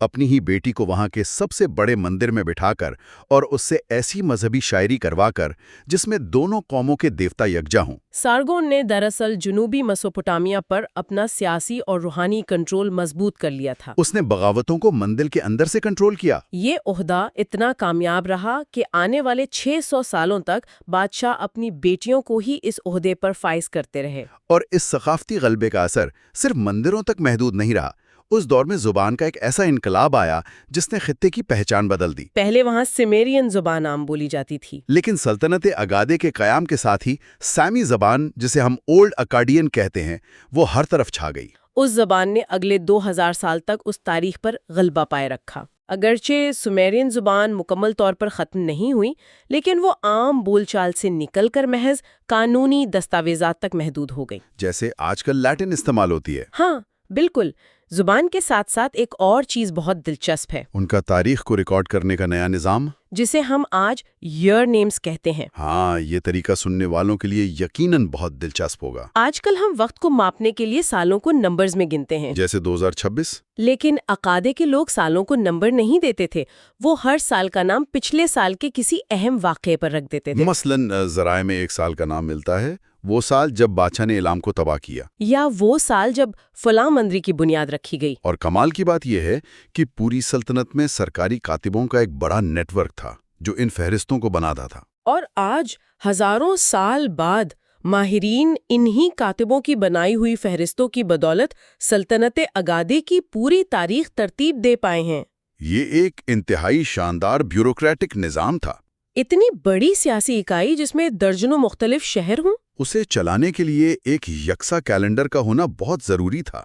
اپنی ہی بیٹی کو وہاں کے سب سے بڑے مندر میں بٹھا کر اور اس سے ایسی مذہبی شاعری کروا کر جس میں دونوں قوموں کے دیوتا یکجا ہوں۔ سارگون نے دراصل جنوبی میسوپوٹامیہ پر اپنا سیاسی اور روحانی کنٹرول مضبوط کر لیا تھا۔ اس نے بغاوتوں کو مندر کے اندر سے کنٹرول کیا۔ یہ عہدہ اتنا کامیاب رہا کہ آنے والے 600 سالوں تک بادشاہ اپنی بیٹیوں کو ہی اس عہدے پر فائز کرتے رہے۔ اور اس ثقافتی غلبے کا اثر صرف مندروں تک محدود نہیں رہا۔ اس دور میں زبان کا ایک ایسا انقلاب آیا جس نے خطے کی پہچان بدل دی۔ پہلے وہاں سمیرین زبان عام بولی جاتی تھی، لیکن سلطنت اگادے کے قیام کے ساتھ ہی سامی زبان، جسے ہم اولڈ اکادین کہتے ہیں، وہ ہر طرف چھا گئی۔ اس زبان نے اگلے 2000 سال تک اس تاریخ پر غلبہ پائے رکھا۔ اگرچہ سومیرین زبان مکمل طور پر ختم نہیں ہوئی، لیکن وہ عام بول چال سے نکل کر محض قانونی دستاویزات تک محدود ہو گئی۔ جیسے آج کل لیٹن استعمال ہوتی ہے۔ ہاں بالکل، زبان کے ساتھ ساتھ ایک اور چیز بہت دلچسپ ہے، ان کا تاریخ کو ریکارڈ کرنے کا نیا نظام، جسے ہم آج ایئر نیمز کہتے ہیں۔ ہاں، یہ طریقہ سننے والوں کے لیے یقیناً بہت دلچسپ ہوگا۔ آج کل ہم وقت کو ماپنے کے لیے سالوں کو نمبرز میں گنتے ہیں، جیسے 2026۔ لیکن عقادے کے لوگ سالوں کو نمبر نہیں دیتے تھے، وہ ہر سال کا نام پچھلے سال کے کسی اہم واقعے پر رکھ دیتے تھے۔ مثلاً ذرائع میں ایک سال کا نام ملتا ہے، وہ سال جب بادشاہ نے ایلام کو تباہ کیا، یا وہ سال جب فلاں مندری کی بنیاد رکھی گئی۔ اور کمال کی بات یہ ہے کہ پوری سلطنت میں سرکاری کاتبوں کا ایک بڑا نیٹ ورک تھا جو ان فہرستوں کو بناتا تھا۔ اور آج ہزاروں سال بعد ماہرین انہی کاتبوں کی بنائی ہوئی فہرستوں کی بدولت سلطنت اگادے کی پوری تاریخ ترتیب دے پائے ہیں۔ یہ ایک انتہائی شاندار بیوروکریٹک نظام تھا۔ اتنی بڑی سیاسی اکائی جس میں درجنوں مختلف شہر ہوں، اسے چلانے کے لیے ایک یکساں کیلنڈر کا ہونا بہت ضروری تھا۔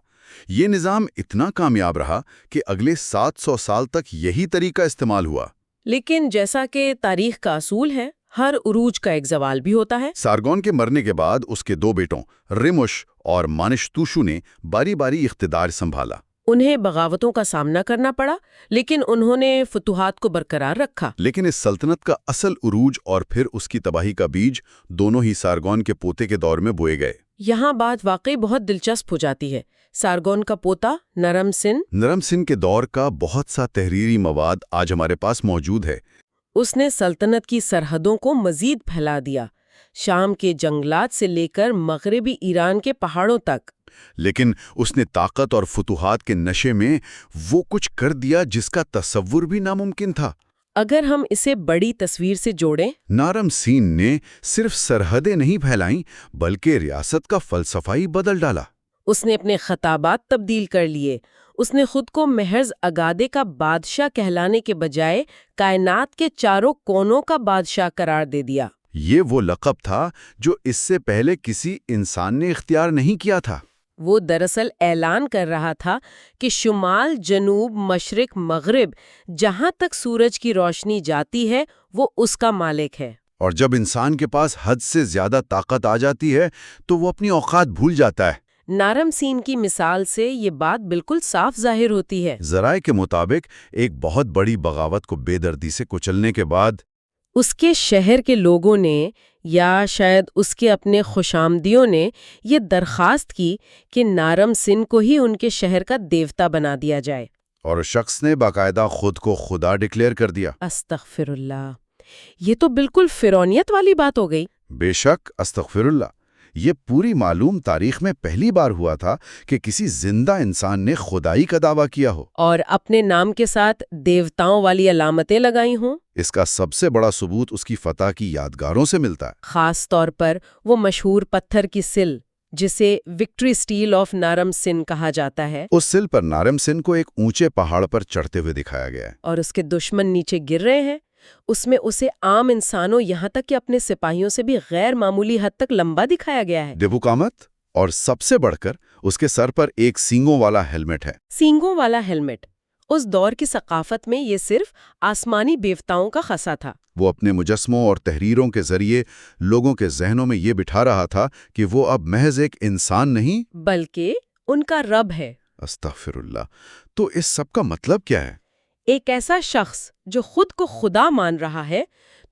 یہ نظام اتنا کامیاب رہا کہ اگلے 700 سال تک یہی طریقہ استعمال ہوا۔ لیکن جیسا کہ تاریخ کا اصول ہے، ہر عروج کا ایک زوال بھی ہوتا ہے۔ سارگون کے مرنے کے بعد اس کے 2 بیٹوں ریموش اور مانشتوشو نے باری باری اقتدار سنبھالا۔ انہیں بغاوتوں کا سامنا کرنا پڑا، لیکن انہوں نے فتوحات کو برقرار رکھا۔ لیکن اس سلطنت کا اصل عروج اور پھر اس کی تباہی کا بیج دونوں ہی سارگون کے پوتے کے دور میں بوئے گئے۔ یہاں بات واقعی بہت دلچسپ ہو جاتی ہے۔ سارگون کا پوتا نرم سن کے دور کا بہت سا تحریری مواد آج ہمارے پاس موجود ہے۔ اس نے سلطنت کی سرحدوں کو مزید پھیلا دیا، شام کے جنگلات سے لے کر مغربی ایران کے پہاڑوں تک۔ لیکن اس نے طاقت اور فتوحات کے نشے میں وہ کچھ کر دیا جس کا تصور بھی ناممکن تھا۔ اگر ہم اسے بڑی تصویر سے جوڑیں، نارم سین نے صرف سرحدیں نہیں پھیلائیں بلکہ ریاست کا فلسفہ ہی بدل ڈالا۔ اس نے اپنے خطابات تبدیل کر لیے۔ اس نے خود کو محض اگادے کا بادشاہ کہلانے کے بجائے کائنات کے چاروں کونوں کا بادشاہ قرار دے دیا۔ یہ وہ لقب تھا جو اس سے پہلے کسی انسان نے اختیار نہیں کیا تھا۔ وہ دراصل اعلان کر رہا تھا کہ شمال، جنوب، مشرق، مغرب، جہاں تک سورج کی روشنی جاتی ہے وہ اس کا مالک ہے۔ اور جب انسان کے پاس حد سے زیادہ طاقت آ جاتی ہے تو وہ اپنی اوقات بھول جاتا ہے۔ نارم سین کی مثال سے یہ بات بالکل صاف ظاہر ہوتی ہے۔ ذرائع کے مطابق ایک بہت بڑی بغاوت کو بے دردی سے کچلنے کے بعد اس کے شہر کے لوگوں نے یا شاید اس کے اپنے خوشامدیوں نے یہ درخواست کی کہ نارم سن کو ہی ان کے شہر کا دیوتا بنا دیا جائے، اور اس شخص نے باقاعدہ خود کو خدا ڈکلیئر کر دیا۔ استغفر اللہ، یہ تو بالکل فرعونیت والی بات ہو گئی۔ بے شک، استغفر اللہ۔ یہ پوری معلوم تاریخ میں پہلی بار ہوا تھا کہ کسی زندہ انسان نے خدائی کا دعویٰ کیا ہو اور اپنے نام کے ساتھ دیوتاؤں والی علامتیں لگائی ہوں۔ اس کا سب سے بڑا ثبوت اس کی فتح کی یادگاروں سے ملتا ہے۔ خاص طور پر وہ مشہور پتھر کی سل جسے وکٹری سٹیل آف نارم سن کہا جاتا ہے۔ اس سل پر نارم سن کو ایک اونچے پہاڑ پر چڑھتے ہوئے دکھایا گیا ہے، اور اس کے دشمن نیچے گر رہے ہیں۔ اس میں اسے عام انسانوں یہاں تک کہ اپنے سپاہیوں سے بھی غیر معمولی حد تک لمبا دکھایا گیا ہے۔ دیبو قامت، اور سب سے بڑھ کر اس کے سر پر ایک سینگوں والا ہیلمٹ ہے۔ سینگوں والا ہیلمٹ اس دور کی ثقافت میں یہ صرف آسمانی دیوتاؤں کا خصا تھا۔ وہ اپنے مجسموں اور تحریروں کے ذریعے لوگوں کے ذہنوں میں یہ بٹھا رہا تھا کہ وہ اب محض ایک انسان نہیں بلکہ ان کا رب ہے۔ استغفر اللہ۔ تو اس سب کا مطلب کیا ہے؟ ایک ایسا شخص جو خود کو خدا مان رہا ہے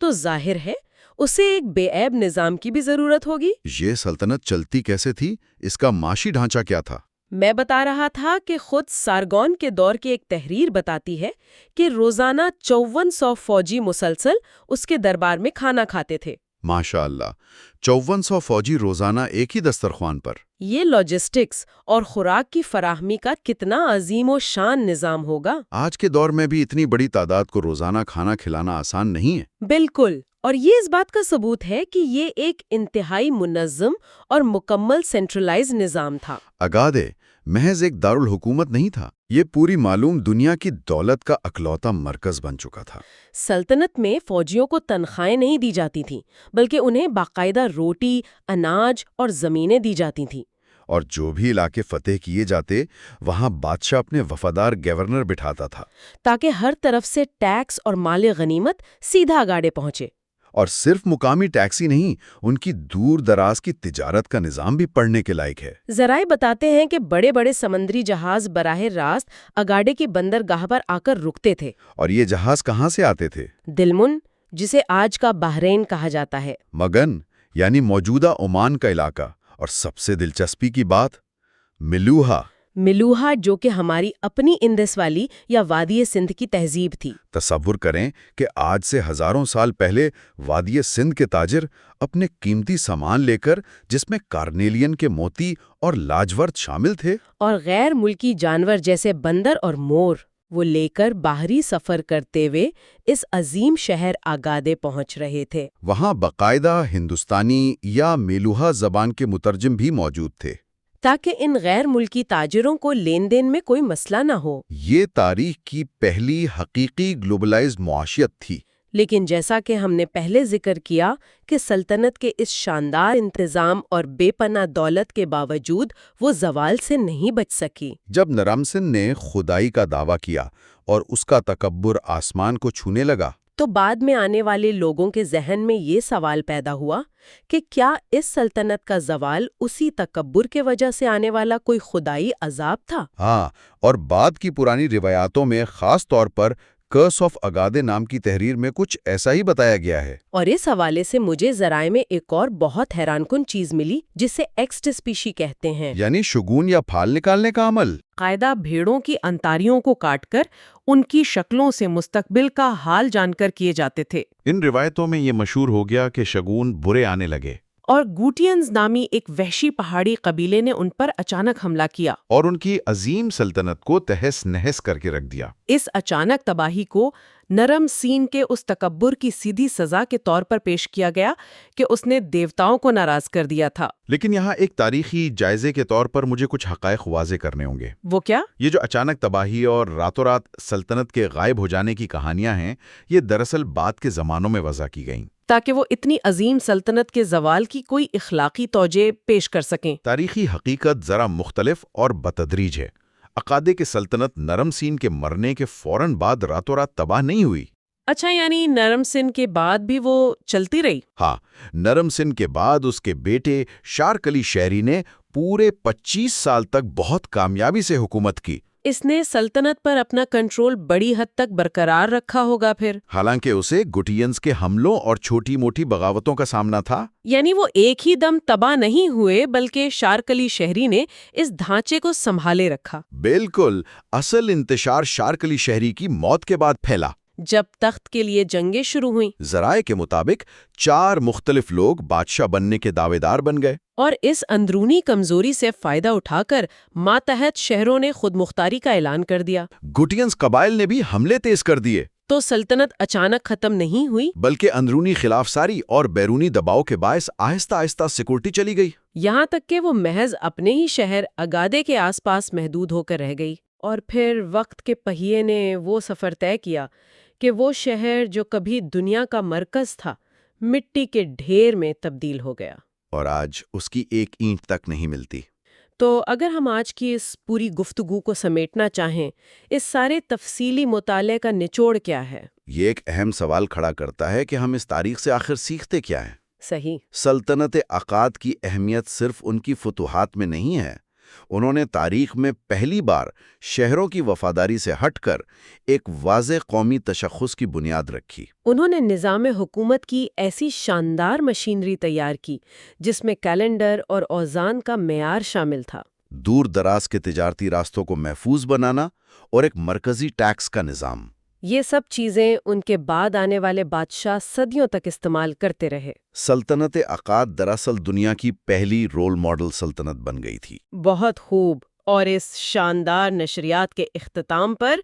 تو ظاہر ہے اسے ایک بے عیب نظام کی بھی ضرورت ہوگی۔ یہ سلطنت چلتی کیسے تھی؟ اس کا معاشی ڈھانچہ کیا تھا؟ میں بتا رہا تھا کہ خود سارگون کے دور کی ایک تحریر بتاتی ہے کہ روزانہ 5400 فوجی مسلسل اس کے دربار میں کھانا کھاتے تھے۔ ماشاء اللہ، 5400 فوجی روزانہ ایک ہی دسترخوان پر۔ یہ لاجسٹکس اور خوراک کی فراہمی کا کتنا عظیم و شان نظام ہوگا۔ آج کے دور میں بھی اتنی بڑی تعداد کو روزانہ کھانا کھلانا آسان نہیں ہے۔ بالکل، اور یہ اس بات کا ثبوت ہے کہ یہ ایک انتہائی منظم اور مکمل سینٹرلائز نظام تھا۔ اگادے محض ایک دارالحکومت نہیں تھا، یہ پوری معلوم دنیا کی دولت کا اکلوتا مرکز بن چکا تھا۔ سلطنت میں فوجیوں کو تنخواہیں نہیں دی جاتی تھیں، بلکہ انہیں باقاعدہ روٹی، اناج اور زمینیں دی جاتی تھیں۔ اور جو بھی علاقے فتح کیے جاتے وہاں بادشاہ اپنے وفادار گورنر بٹھاتا تھا تاکہ ہر طرف سے ٹیکس اور مال غنیمت سیدھا گاڑے پہنچے۔ اور صرف مقامی ٹیکسی نہیں، ان کی دور دراز کی تجارت کا نظام بھی پڑھنے کے لائق ہے۔ ذرائع بتاتے ہیں کہ بڑے بڑے سمندری جہاز براہ راست اگاڈے کی بندرگاہ پر آ کر رکتے تھے۔ اور یہ جہاز کہاں سے آتے تھے؟ دلمن، جسے آج کا بحرین کہا جاتا ہے، مگن یعنی موجودہ عمان کا علاقہ، اور سب سے دلچسپی کی بات ملوہا۔ ملوہا، جو کہ ہماری اپنی اندس والی یا وادی سندھ کی تہذیب تھی۔ تصور کریں کہ آج سے ہزاروں سال پہلے وادی سندھ کے تاجر اپنے قیمتی سامان لے کر، جس میں کارنیلین کے موتی اور لاجورد شامل تھے، اور غیر ملکی جانور جیسے بندر اور مور، وہ لے کر باہری سفر کرتے ہوئے اس عظیم شہر آگادے پہنچ رہے تھے۔ وہاں باقاعدہ ہندوستانی یا میلوہا زبان کے مترجم بھی موجود تھے تاکہ ان غیر ملکی تاجروں کو لین دین میں کوئی مسئلہ نہ ہو۔ یہ تاریخ کی پہلی حقیقی گلوبلائزڈ معاشیت تھی۔ لیکن جیسا کہ ہم نے پہلے ذکر کیا کہ سلطنت کے اس شاندار انتظام اور بے پناہ دولت کے باوجود وہ زوال سے نہیں بچ سکی۔ جب نرم سن نے خدائی کا دعویٰ کیا اور اس کا تکبر آسمان کو چھونے لگا، تو بعد میں آنے والے لوگوں کے ذہن میں یہ سوال پیدا ہوا کہ کیا اس سلطنت کا زوال اسی تکبر کے وجہ سے آنے والا کوئی خدائی عذاب تھا؟ ہاں، اور بعد کی پرانی روایاتوں میں خاص طور پر کرس آف اگادے نام کی تحریر میں کچھ ایسا ہی بتایا گیا ہے۔ اور اس حوالے سے مجھے ذرائع میں ایک اور بہت حیران کن چیز ملی، جسے ایکسٹسپیشی کہتے ہیں، یعنی شگون یا پھال نکالنے کا عمل۔ قاعدہ بھیڑوں کی انتاریوں کو کاٹ کر ان کی شکلوں سے مستقبل کا حال جان کر کیے جاتے تھے۔ ان روایتوں میں یہ مشہور ہو گیا کہ شگون برے آنے لگے اور گوٹینز نامی ایک وحشی پہاڑی قبیلے نے ان پر اچانک حملہ کیا اور ان کی عظیم سلطنت کو تہس نہس کر کے رکھ دیا۔ اس اچانک تباہی کو نرم سین کے اس تکبر کی سیدھی سزا کے طور پر پیش کیا گیا کہ اس نے دیوتاؤں کو ناراض کر دیا تھا۔ لیکن یہاں ایک تاریخی جائزے کے طور پر مجھے کچھ حقائق واضح کرنے ہوں گے۔ وہ کیا؟ یہ جو اچانک تباہی اور راتوں رات سلطنت کے غائب ہو جانے کی کہانیاں ہیں، یہ دراصل بعد کے زمانوں میں وضع کی گئیں تاکہ وہ اتنی عظیم سلطنت کے زوال کی کوئی اخلاقی توجہ پیش کر سکیں۔ تاریخی حقیقت ذرا مختلف اور بتدریج ہے۔ اقادے کی سلطنت نرم سین کے مرنے کے فوراً بعد راتوں رات تباہ نہیں ہوئی۔ اچھا، یعنی نرم سن کے بعد بھی وہ چلتی رہی؟ ہاں، نرم سن کے بعد اس کے بیٹے شارکلی شہری نے پورے 25 سال تک بہت کامیابی سے حکومت کی۔ اس نے سلطنت پر اپنا کنٹرول بڑی حد تک برقرار رکھا ہوگا پھر؟ حالانکہ اسے گوٹینز کے حملوں اور چھوٹی موٹی بغاوتوں کا سامنا تھا۔ یعنی وہ ایک ہی دم تباہ نہیں ہوئے، بلکہ شارکلی شہری نے اس ڈھانچے کو سنبھالے رکھا۔ بالکل، اصل انتشار شارکلی شہری کی موت کے بعد پھیلا۔ جب تخت کے لیے جنگیں شروع ہوئیں ذرائع کے مطابق 4 مختلف لوگ بادشاہ بننے کے دعوے دار بن گئے، اور اس اندرونی کمزوری سے فائدہ اٹھا کر ماتحت شہروں نے خود مختاری کا اعلان کر دیا۔ گوٹینز قبائل نے بھی حملے تیز کر دیے، تو سلطنت اچانک ختم نہیں ہوئی، بلکہ اندرونی خلاف ساری اور بیرونی دباؤ کے باعث آہستہ آہستہ سیکورٹی چلی گئی۔ یہاں تک کہ وہ محض اپنے ہی شہر اگادے کے آس پاس محدود ہو کر رہ گئی۔ اور پھر وقت کے پہیے نے وہ سفر طے کیا کہ وہ شہر جو کبھی دنیا کا مرکز تھا، مٹی کے ڈھیر میں تبدیل ہو گیا۔ اور آج اس کی ایک اینٹ تک نہیں ملتی۔ تو اگر ہم آج کی اس پوری گفتگو کو سمیٹنا چاہیں، اس سارے تفصیلی مطالعے کا نچوڑ کیا ہے؟ یہ ایک اہم سوال کھڑا کرتا ہے کہ ہم اس تاریخ سے آخر سیکھتے کیا ہیں؟ صحیح۔ سلطنت عقاد کی اہمیت صرف ان کی فتوحات میں نہیں ہے۔ انہوں نے تاریخ میں پہلی بار شہروں کی وفاداری سے ہٹ کر ایک واضح قومی تشخص کی بنیاد رکھی۔ انہوں نے نظام حکومت کی ایسی شاندار مشینری تیار کی جس میں کیلنڈر اور اوزان کا معیار شامل تھا، دور دراز کے تجارتی راستوں کو محفوظ بنانا اور ایک مرکزی ٹیکس کا نظام۔ یہ سب چیزیں ان کے بعد آنے والے بادشاہ صدیوں تک استعمال کرتے رہے۔ سلطنت عقاد دراصل دنیا کی پہلی رول ماڈل سلطنت بن گئی تھی۔ بہت خوب۔ اور اس شاندار نشریات کے اختتام پر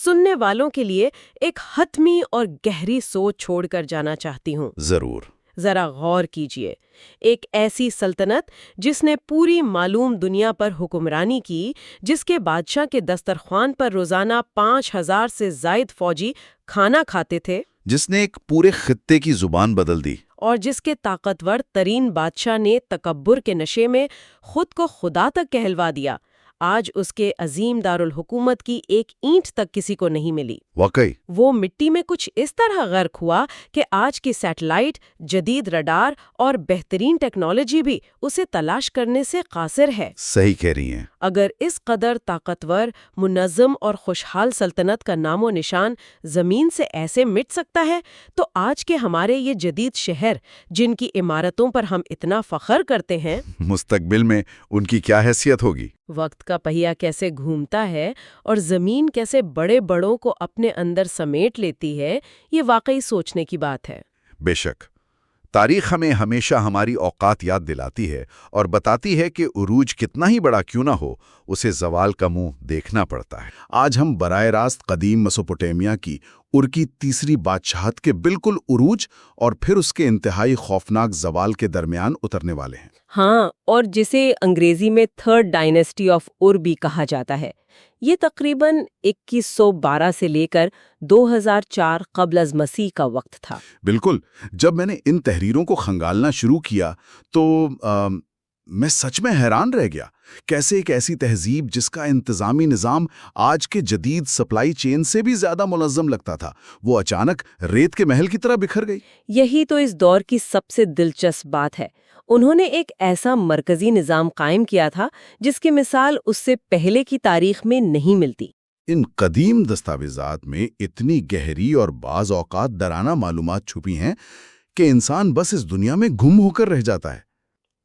سننے والوں کے لیے ایک حتمی اور گہری سوچ چھوڑ کر جانا چاہتی ہوں۔ ضرور۔ ذرا غور کیجئے، ایک ایسی سلطنت جس نے پوری معلوم دنیا پر حکمرانی کی، جس کے بادشاہ کے دسترخوان پر روزانہ 5000 سے زائد فوجی کھانا کھاتے تھے، جس نے ایک پورے خطے کی زبان بدل دی، اور جس کے طاقتور ترین بادشاہ نے تکبر کے نشے میں خود کو خدا تک کہلوا دیا، آج اس کے عظیم دارالحکومت کی ایک اینٹ تک کسی کو نہیں ملی۔ واقعی وہ مٹی میں کچھ اس طرح غرق ہوا کہ آج کی سیٹلائٹ، جدید رڈار اور بہترین ٹیکنالوجی بھی اسے تلاش کرنے سے قاصر ہے۔ صحیح کہہ رہی ہیں۔ اگر اس قدر طاقتور، منظم اور خوشحال سلطنت کا نام و نشان زمین سے ایسے مٹ سکتا ہے، تو آج کے ہمارے یہ جدید شہر جن کی عمارتوں پر ہم اتنا فخر کرتے ہیں، مستقبل میں ان کی کیا حیثیت ہوگی؟ وقت کا پہیہ کیسے گھومتا ہے اور زمین کیسے بڑے بڑوں کو اپنے اندر سمیٹ لیتی ہے، یہ واقعی سوچنے کی بات ہے۔ بے شک تاریخ ہمیں ہمیشہ ہماری اوقات یاد دلاتی ہے اور بتاتی ہے کہ عروج کتنا ہی بڑا کیوں نہ ہو، اسے زوال کا منہ دیکھنا پڑتا ہے۔ آج ہم براہ راست قدیم میسوپوٹیمیا کی ار کی تیسری بادشاہت کے بالکل عروج اور پھر اس کے انتہائی خوفناک زوال کے درمیان اترنے والے ہیں۔ ہاں، اور جسے انگریزی میں تھرڈ ڈائنیسٹی آف ار بھی کہا جاتا ہے، یہ تقریباً 2112 سے لے کر 2004 قبل از مسیح کا وقت تھا۔ بالکل، جب میں نے ان تحریروں کو کھنگالنا شروع کیا تو میں سچ میں حیران رہ گیا، کیسے ایک ایسی تہذیب جس کا انتظامی نظام آج کے جدید سپلائی چین سے بھی زیادہ منظم لگتا تھا، وہ اچانک ریت کے محل کی طرح بکھر گئی۔ یہی تو اس دور کی سب سے دلچسپ بات ہے۔ انہوں نے ایک ایسا مرکزی نظام قائم کیا تھا جس کی مثال اس سے پہلے کی تاریخ میں نہیں ملتی۔ ان قدیم دستاویزات میں اتنی گہری اور بعض اوقات ڈرانا معلومات چھپی ہیں کہ انسان بس اس دنیا میں گم ہو کر رہ جاتا ہے۔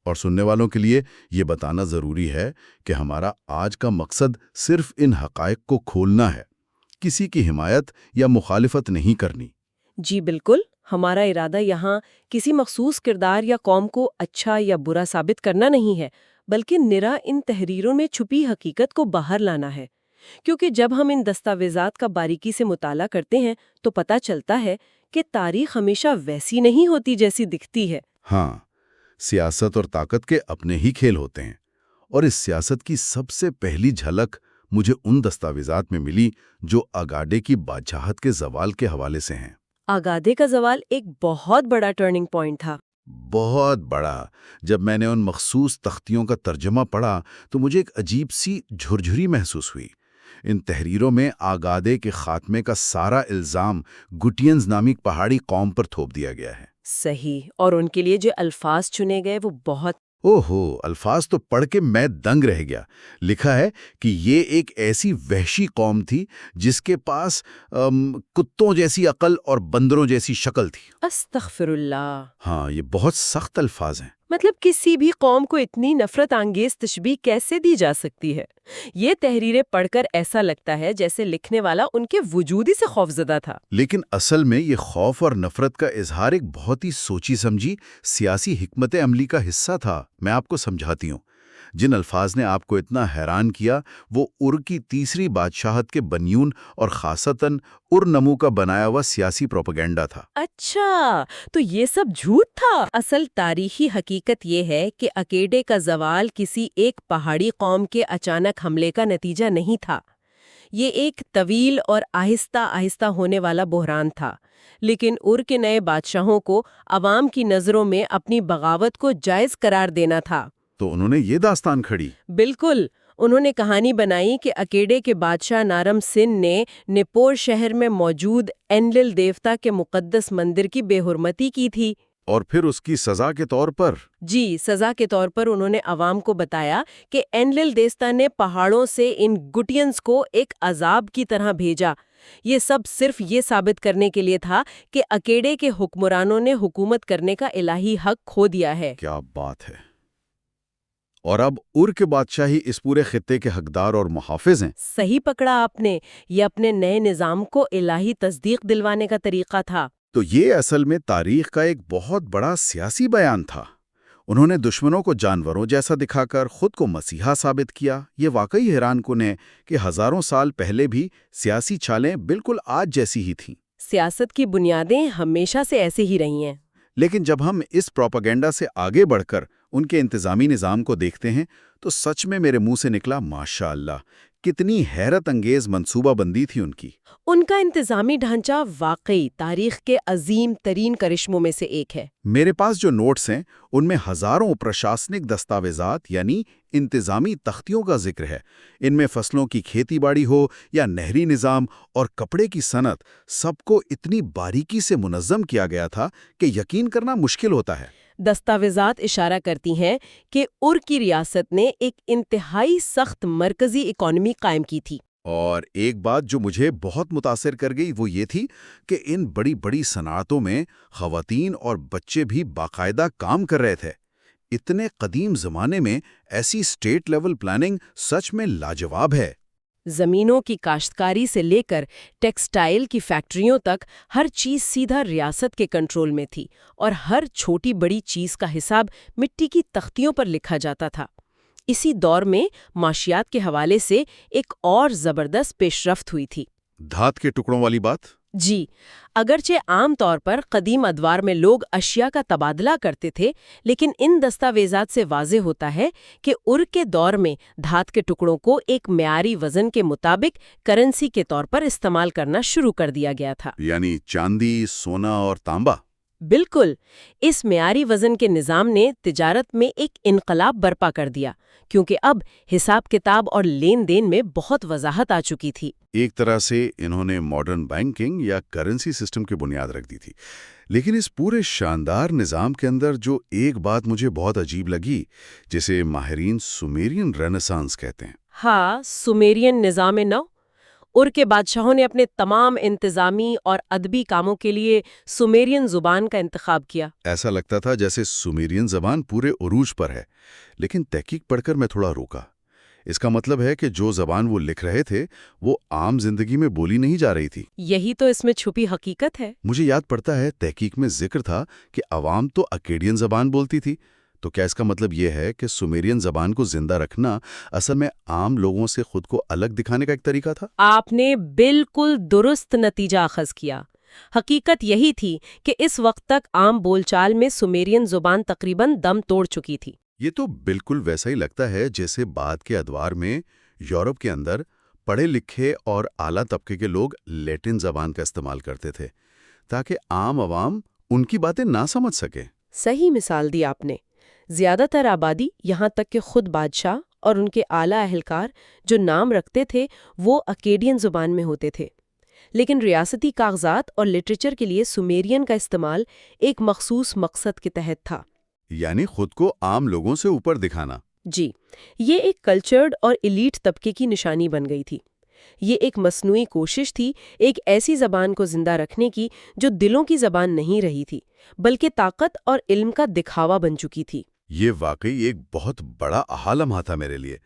اور سننے والوں کے لیے یہ بتانا ضروری ہے کہ ہمارا آج کا مقصد صرف ان حقائق کو کھولنا ہے، کسی کی حمایت یا مخالفت نہیں کرنی۔ جی بالکل، ہمارا ارادہ یہاں کسی مخصوص کردار یا قوم کو اچھا یا برا ثابت کرنا نہیں ہے، بلکہ نرا ان تحریروں میں چھپی حقیقت کو باہر لانا ہے۔ کیونکہ جب ہم ان دستاویزات کا باریکی سے مطالعہ کرتے ہیں تو پتہ چلتا ہے کہ تاریخ ہمیشہ ویسی نہیں ہوتی جیسی دکھتی ہے۔ ہاں، سیاست اور طاقت کے اپنے ہی کھیل ہوتے ہیں، اور اس سیاست کی سب سے پہلی جھلک مجھے ان دستاویزات میں ملی جو اگاڈے کی بادشاہت کے زوال کے حوالے سے ہیں۔ آگادے کا زوال ایک بہت بڑا ٹرننگ پوائنٹ تھا۔ بہت بڑا۔ جب میں نے ان مخصوص تختیوں کا ترجمہ پڑھا تو مجھے ایک عجیب سی جھرجھری محسوس ہوئی۔ ان تحریروں میں آگادے کے خاتمے کا سارا الزام گٹینز نامی پہاڑی قوم پر تھوپ دیا گیا ہے۔ صحیح، اور ان کے لیے جو الفاظ چنے گئے وہ بہت الفاظ تو پڑھ کے میں دنگ رہ گیا۔ لکھا ہے کہ یہ ایک ایسی وحشی قوم تھی جس کے پاس کتوں جیسی عقل اور بندروں جیسی شکل تھی۔ استغفر اللہ۔ ہاں، یہ بہت سخت الفاظ ہیں۔ مطلب کسی بھی قوم کو اتنی نفرت انگیز تشبیہ کیسے دی جا سکتی ہے؟ یہ تحریریں پڑھ کر ایسا لگتا ہے جیسے لکھنے والا ان کے وجود ہی سے خوفزدہ تھا۔ لیکن اصل میں یہ خوف اور نفرت کا اظہار ایک بہت ہی سوچی سمجھی سیاسی حکمت عملی کا حصہ تھا۔ میں آپ کو سمجھاتی ہوں۔ جن الفاظ نے آپ کو اتنا حیران کیا وہ ار کی تیسری بادشاہت کے بنیون اور خاصتاً ار نمو کا بنایا ہوا سیاسی پروپیگنڈا تھا۔ اچھا، تو یہ سب جھوٹ تھا۔ اصل تاریخی حقیقت یہ ہے کہ اکیڈے کا زوال کسی ایک پہاڑی قوم کے اچانک حملے کا نتیجہ نہیں تھا۔ یہ ایک طویل اور آہستہ آہستہ ہونے والا بحران تھا، لیکن ار کے نئے بادشاہوں کو عوام کی نظروں میں اپنی بغاوت کو جائز قرار دینا تھا۔ تو انہوں نے یہ داستان کھڑی۔ بالکل، انہوں نے کہانی بنائی کہ اکیڈے کے بادشاہ نارم سن نے نیپور شہر میں موجود اینلل دیوتا کے مقدس مندر کی بے حرمتی کی تھی۔ اور پھر اس کی سزا کے طور پر سزا کے طور پر انہوں نے عوام کو بتایا کہ اینلل دیوتا نے پہاڑوں سے ان گٹینز کو ایک عذاب کی طرح بھیجا۔ یہ سب صرف یہ ثابت کرنے کے لیے تھا کہ اکیڈے کے حکمرانوں نے حکومت کرنے کا الہی حق کھو دیا ہے۔ کیا بات ہے! اور اب ار کے بادشاہی اس پورے خطے کے حقدار اور محافظ ہیں۔ صحیح پکڑا آپ نے، یہ اپنے نئے نظام کو الہی تصدیق دلوانے کا طریقہ تھا۔ تو یہ اصل میں تاریخ کا ایک بہت بڑا سیاسی بیان تھا۔ انہوں نے دشمنوں کو جانوروں جیسا دکھا کر خود کو مسیحا ثابت کیا۔ یہ واقعی حیران کن ہے کہ ہزاروں سال پہلے بھی سیاسی چالیں بالکل آج جیسی ہی تھیں۔ سیاست کی بنیادیں ہمیشہ سے ایسی ہی رہی ہیں۔ لیکن جب ہم اس پروپیگنڈا سے آگے بڑھ کر ان کے انتظامی نظام کو دیکھتے ہیں تو سچ میں میرے منہ سے نکلا ماشاء اللہ، کتنی حیرت انگیز منصوبہ بندی تھی ان کی۔ ان کا انتظامی ڈھانچہ واقعی تاریخ کے عظیم ترین کرشموں میں سے ایک ہے۔ میرے پاس جو نوٹس ہیں ان میں ہزاروں پرشاسنک دستاویزات یعنی انتظامی تختیوں کا ذکر ہے۔ ان میں فصلوں کی کھیتی باڑی ہو یا نہری نظام اور کپڑے کی صنعت، سب کو اتنی باریکی سے منظم کیا گیا تھا کہ یقین کرنا مشکل ہوتا ہے۔ دستاویزات اشارہ کرتی ہیں کہ ار کی ریاست نے ایک انتہائی سخت مرکزی اکانومی قائم کی تھی۔ اور ایک بات جو مجھے بہت متاثر کر گئی وہ یہ تھی کہ ان بڑی بڑی صنعتوں میں خواتین اور بچے بھی باقاعدہ کام کر رہے تھے۔ اتنے قدیم زمانے میں ایسی اسٹیٹ لیول پلاننگ سچ میں لاجواب ہے۔ زمینوں کی کاشتکاری سے لے کر ٹیکسٹائل کی فیکٹریوں تک ہر چیز سیدھا ریاست کے کنٹرول میں تھی، اور ہر چھوٹی بڑی چیز کا حساب مٹی کی تختیوں پر لکھا جاتا تھا۔ اسی دور میں معاشیات کے حوالے سے ایک اور زبردست پیش رفت ہوئی تھی۔ دھات کے ٹکڑوں والی بات؟ جی، اگرچہ عام طور پر قدیم ادوار میں لوگ اشیاء کا تبادلہ کرتے تھے، لیکن ان دستاویزات سے واضح ہوتا ہے کہ ار کے دور میں دھات کے ٹکڑوں کو ایک معیاری وزن کے مطابق کرنسی کے طور پر استعمال کرنا شروع کر دیا گیا تھا۔ یعنی چاندی، سونا اور تانبا؟ بالکل، اس معیاری وزن کے نظام نے تجارت میں ایک انقلاب برپا کر دیا، کیونکہ اب حساب کتاب اور لین دین میں بہت وضاحت آ چکی تھی۔ ایک طرح سے انہوں نے ماڈرن بینکنگ یا کرنسی سسٹم کی بنیاد رکھ دی تھی۔ لیکن اس پورے شاندار نظام کے اندر جو ایک بات مجھے بہت عجیب لگی، جسے ماہرین سومیرین رینیسانس کہتے ہیں۔ ہاں، سومیرین نظام نو۔ ار کے بادشاہوں نے اپنے تمام انتظامی اور ادبی کاموں کے لیے سومیرین زبان کا انتخاب کیا۔ ایسا لگتا تھا جیسے سومیرین زبان پورے عروج پر ہے، لیکن تحقیق پڑھ کر میں تھوڑا روکا۔ اس کا مطلب ہے کہ جو زبان وہ لکھ رہے تھے وہ عام زندگی میں بولی نہیں جا رہی تھی۔ یہی تو اس میں چھپی حقیقت ہے۔ مجھے یاد پڑتا ہے تحقیق میں ذکر تھا کہ عوام تو اکیڈین زبان بولتی تھی، تو کیا اس کا مطلب یہ ہے کہ سومیرین زبان کو زندہ رکھنا اصل میں عام لوگوں سے خود کو الگ دکھانے کا ایک طریقہ تھا؟ آپ نے بالکل درست نتیجہ اخذ کیا۔ حقیقت یہی تھی کہ اس وقت تک عام بول چال میں سومیرین زبان تقریباً دم توڑ چکی تھی۔ یہ تو بالکل ویسا ہی لگتا ہے جیسے بعد کے ادوار میں یورپ کے اندر پڑھے لکھے اور اعلیٰ طبقے کے لوگ لیٹن زبان کا استعمال کرتے تھے تاکہ عام عوام ان کی باتیں نہ سمجھ سکے۔ صحیح مثال دی آپ نے۔ زیادہ تر آبادی، یہاں تک کہ خود بادشاہ اور ان کے اعلیٰ اہلکار جو نام رکھتے تھے وہ اکیڈین زبان میں ہوتے تھے، لیکن ریاستی کاغذات اور لٹریچر کے لیے سومیرین کا استعمال ایک مخصوص مقصد کے تحت تھا۔ یعنی خود کو عام لوگوں سے اوپر دکھانا۔ جی، یہ ایک کلچرڈ اور ایلیٹ طبقے کی نشانی بن گئی تھی۔ یہ ایک مصنوعی کوشش تھی ایک ایسی زبان کو زندہ رکھنے کی جو دلوں کی زبان نہیں رہی تھی، بلکہ طاقت اور علم کا دکھاوا بن چکی تھی۔ یہ واقعی ایک بہت بڑا اہم لمحہ تھا میرے لیے۔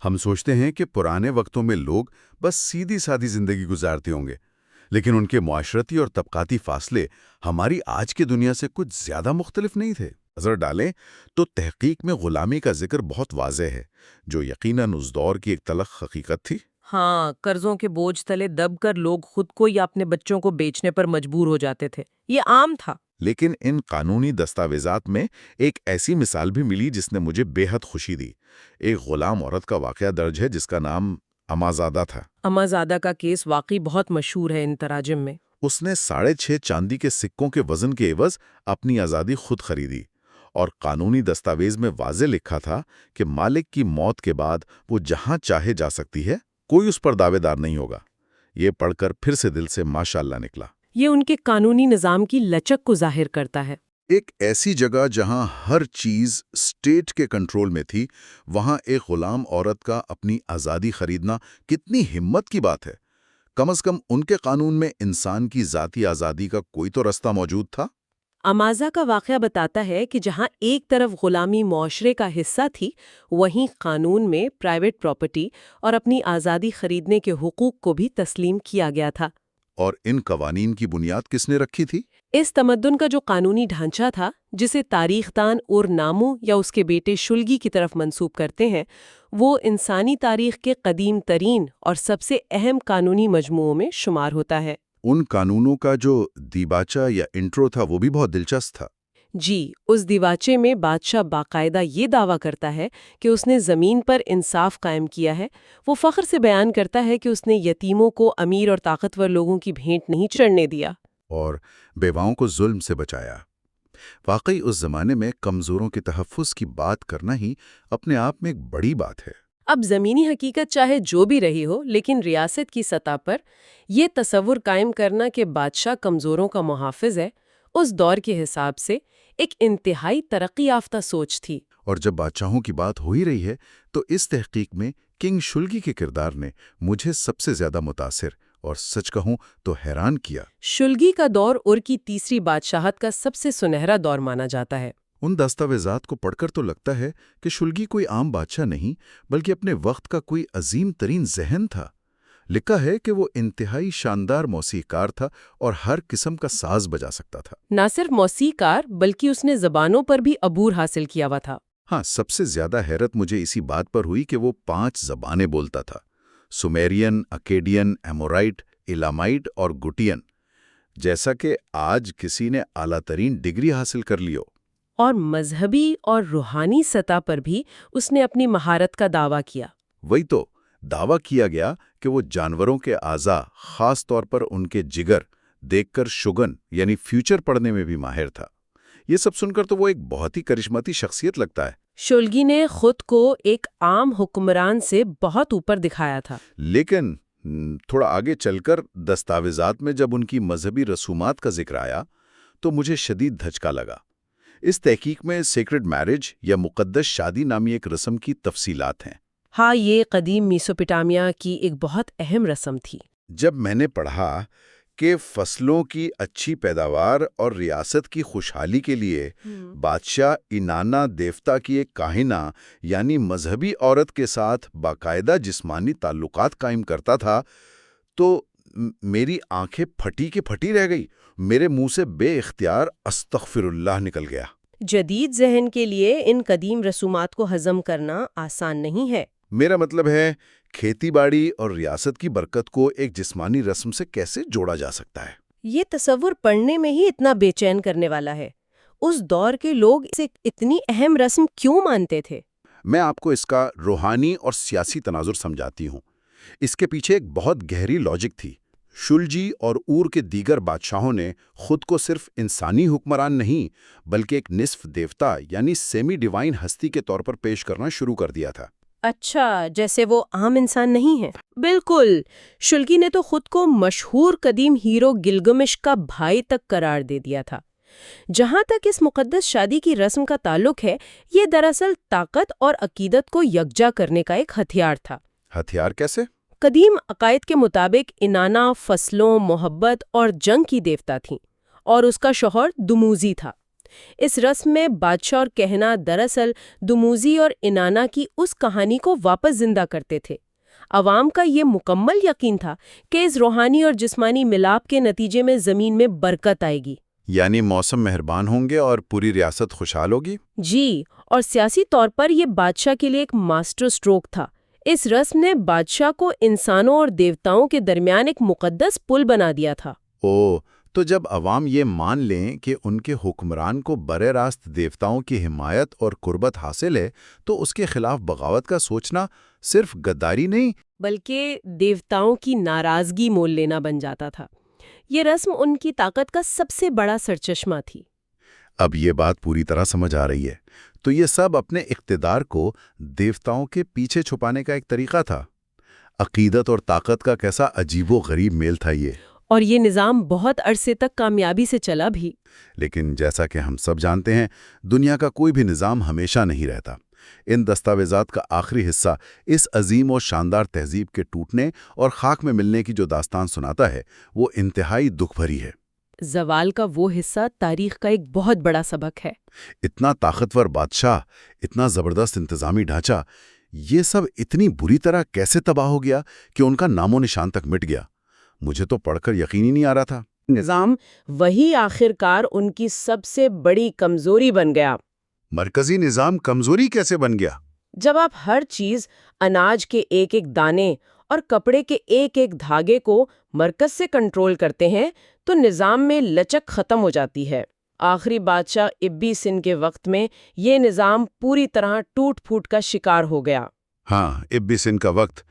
ہم سوچتے ہیں کہ پرانے وقتوں میں لوگ بس سیدھی سادی زندگی گزارتے ہوں گے، لیکن ان کے معاشرتی اور طبقاتی فاصلے ہماری آج کی دنیا سے کچھ زیادہ مختلف نہیں تھے۔ نظر ڈالیں تو تحقیق میں غلامی کا ذکر بہت واضح ہے، جو یقیناً اس دور کی ایک تلخ حقیقت تھی۔ ہاں، قرضوں کے بوجھ تلے دب کر لوگ خود کو یا اپنے بچوں کو بیچنے پر مجبور ہو جاتے تھے، یہ عام تھا۔ لیکن ان قانونی دستاویزات میں ایک ایسی مثال بھی ملی جس نے مجھے بے حد خوشی دی۔ ایک غلام عورت کا واقعہ درج ہے جس کا نام امازادہ تھا۔ امازادہ کا کیس واقعی بہت مشہور ہے ان تراجم میں۔ اس نے 6.5 چاندی کے سکوں کے وزن کے عوض اپنی آزادی خود خریدی، اور قانونی دستاویز میں واضح لکھا تھا کہ مالک کی موت کے بعد وہ جہاں چاہے جا سکتی ہے، کوئی اس پر دعوے دار نہیں ہوگا۔ یہ پڑھ کر پھر سے دل سے ماشاءاللہ نکلا۔ یہ ان کے قانونی نظام کی لچک کو ظاہر کرتا ہے۔ ایک ایسی جگہ جہاں ہر چیز اسٹیٹ کے کنٹرول میں تھی، وہاں ایک غلام عورت کا اپنی آزادی خریدنا کتنی ہمت کی بات ہے۔ کم از کم ان کے قانون میں انسان کی ذاتی آزادی کا کوئی تو رستہ موجود تھا۔ امازا کا واقعہ بتاتا ہے کہ جہاں ایک طرف غلامی معاشرے کا حصہ تھی، وہیں قانون میں پرائیویٹ پراپرٹی اور اپنی آزادی خریدنے کے حقوق کو بھی تسلیم کیا گیا تھا۔ اور ان قوانین کی بنیاد کس نے رکھی تھی؟ اس تمدن کا جو قانونی ڈھانچہ تھا، جسے تاریخ دان اور نامو یا اس کے بیٹے شلگی کی طرف منسوب کرتے ہیں، وہ انسانی تاریخ کے قدیم ترین اور سب سے اہم قانونی مجموعوں میں شمار ہوتا ہے۔ ان قانونوں کا جو دیباچہ یا انٹرو تھا وہ بھی بہت دلچسپ تھا۔ جی، اس دیواچے میں بادشاہ باقاعدہ یہ دعویٰ کرتا ہے کہ اس نے زمین پر انصاف قائم کیا ہے۔ وہ فخر سے بیان کرتا ہے کہ اس نے یتیموں کو امیر اور طاقتور لوگوں کی بھینٹ نہیں چڑھنے دیا۔ اور بیواؤں کو ظلم سے بچایا۔ واقعی اس زمانے میں کمزوروں کے تحفظ کی بات کرنا ہی اپنے آپ میں ایک بڑی بات ہے۔ اب زمینی حقیقت چاہے جو بھی رہی ہو، لیکن ریاست کی سطح پر یہ تصور قائم کرنا کہ بادشاہ کمزوروں کا محافظ ہے، اس دور کے حساب سے ایک انتہائی ترقی یافتہ سوچ تھی۔ اور جب بادشاہوں کی بات ہو ہی رہی ہے تو اس تحقیق میں کنگ شلگی کے کردار نے مجھے سب سے زیادہ متاثر اور سچ کہوں تو حیران کیا۔ شلگی کا دور اور کی تیسری بادشاہت کا سب سے سنہرا دور مانا جاتا ہے۔ ان دستاویزات کو پڑھ کر تو لگتا ہے کہ شلگی کوئی عام بادشاہ نہیں بلکہ اپنے وقت کا کوئی عظیم ترین ذہن تھا۔ لکھا ہے کہ وہ انتہائی شاندار موسیقار تھا اور ہر قسم کا ساز بجا سکتا تھا۔ نہ صرف موسیقار بلکہ اس نے زبانوں پر بھی عبور حاصل کیا ہوا تھا۔ ہاں، سب سے زیادہ حیرت مجھے اسی بات پر ہوئی کہ وہ 5 زبانیں بولتا تھا: سومیرین، اکیڈین، ایمورائٹ، ایلامائٹ اور گٹین، جیسا کہ آج کسی نے اعلیٰ ترین ڈگری حاصل کر لی ہو۔ اور مذہبی اور روحانی سطح پر بھی اس نے اپنی مہارت کا دعویٰ کیا۔ وہی تو دعویٰ کیا گیا کہ وہ جانوروں کے اعضاء، خاص طور پر ان کے جگر، دیکھ کر شگن یعنی فیوچر پڑھنے میں بھی ماہر تھا۔ یہ سب سن کر تو وہ ایک بہت ہی کرشماتی شخصیت لگتا ہے۔ شلگی نے خود کو ایک عام حکمران سے بہت اوپر دکھایا تھا۔ لیکن تھوڑا آگے چل کر دستاویزات میں جب ان کی مذہبی رسومات کا ذکر آیا تو مجھے شدید دھچکا لگا۔ اس تحقیق میں سیکرڈ میرج یا مقدس شادی نامی ایک رسم کی تفصیلات ہیں۔ ہاں، یہ قدیم میسوپوٹامیہ کی ایک بہت اہم رسم تھی۔ جب میں نے پڑھا کہ فصلوں کی اچھی پیداوار اور ریاست کی خوشحالی کے لیے بادشاہ انانا دیوتا کی ایک کاہنہ یعنی مذہبی عورت کے ساتھ باقاعدہ جسمانی تعلقات قائم کرتا تھا تو میری آنکھیں پھٹی کی پھٹی رہ گئی۔ میرے منہ سے بے اختیار استغفر اللہ نکل گیا۔ جدید ذہن کے لیے ان قدیم رسومات کو ہضم کرنا آسان نہیں ہے۔ میرا مطلب ہے کھیتی باڑی اور ریاست کی برکت کو ایک جسمانی رسم سے کیسے جوڑا جا سکتا ہے؟ یہ تصور پڑھنے میں ہی اتنا بے چین کرنے والا ہے۔ اس دور کے لوگ اسے اتنی اہم رسم کیوں مانتے تھے؟ میں آپ کو اس کا روحانی اور سیاسی تناظر سمجھاتی ہوں۔ اس کے پیچھے ایک بہت گہری لاجک تھی۔ شلجی اور اور کے دیگر بادشاہوں نے خود کو صرف انسانی حکمران نہیں بلکہ ایک نصف دیوتا یعنی سیمی ڈیوائن ہستی کے طور پر پیش کرنا شروع کر دیا تھا۔ اچھا، جیسے وہ عام انسان نہیں ہے۔ بالکل، شلگی نے تو خود کو مشہور قدیم ہیرو گلگمش کا بھائی تک قرار دے دیا تھا۔ جہاں تک اس مقدس شادی کی رسم کا تعلق ہے، یہ دراصل طاقت اور عقیدت کو یکجا کرنے کا ایک ہتھیار تھا۔ ہتھیار کیسے؟ قدیم عقائد کے مطابق انانا فصلوں، محبت اور جنگ کی دیوتا تھیں، اور اس کا شوہر دموزی تھا۔ اس رسم میں بادشاہ اور کہنہ دراصل دموزی اور انانا کی اس کہانی کو واپس زندہ کرتے تھے۔ عوام کا یہ مکمل یقین تھا کہ اس روحانی اور جسمانی ملاپ کے نتیجے میں زمین میں برکت آئے گی، یعنی موسم مہربان ہوں گے اور پوری ریاست خوشحال ہوگی۔ جی، اور سیاسی طور پر یہ بادشاہ کے لیے ایک ماسٹر سٹروک تھا۔ اس رسم نے بادشاہ کو انسانوں اور دیوتاؤں کے درمیان ایک مقدس پل بنا دیا تھا۔ تو جب عوام یہ مان لیں کہ ان کے حکمران کو براہ راست دیوتاؤں کی حمایت اور قربت حاصل ہے تو اس کے خلاف بغاوت کا سوچنا صرف غداری نہیں بلکہ دیوتاؤں کی ناراضگی مول لینا بن جاتا تھا۔ یہ رسم ان کی طاقت کا سب سے بڑا سرچشمہ تھی۔ اب یہ بات پوری طرح سمجھ آ رہی ہے۔ تو یہ سب اپنے اقتدار کو دیوتاؤں کے پیچھے چھپانے کا ایک طریقہ تھا۔ عقیدت اور طاقت کا کیسا عجیب و غریب میل تھا یہ۔ اور یہ نظام بہت عرصے تک کامیابی سے چلا بھی۔ لیکن جیسا کہ ہم سب جانتے ہیں، دنیا کا کوئی بھی نظام ہمیشہ نہیں رہتا۔ ان دستاویزات کا آخری حصہ اس عظیم و شاندار تہذیب کے ٹوٹنے اور خاک میں ملنے کی جو داستان سناتا ہے وہ انتہائی دکھ بھری ہے۔ زوال کا وہ حصہ تاریخ کا ایک بہت بڑا سبق ہے۔ اتنا طاقتور بادشاہ، اتنا زبردست انتظامی ڈھانچہ، یہ سب اتنی بری طرح کیسے تباہ ہو گیا کہ ان کا نام و نشان تک مٹ گیا؟ مجھے تو پڑھ کر یقین ہی نہیں آ رہا تھا۔ نظام وہی آخرکار ان کی سب سے بڑی کمزوری بن گیا۔ مرکزی نظام کمزوری کیسے بن گیا؟ جب آپ ہر چیز، اناج کے ایک ایک دانے اور کپڑے کے ایک ایک دھاگے کو مرکز سے کنٹرول کرتے ہیں تو نظام میں لچک ختم ہو جاتی ہے۔ آخری بادشاہ ابی سن کے وقت میں یہ نظام پوری طرح ٹوٹ پھوٹ کا شکار ہو گیا۔ ہاں، ابی سن کا وقت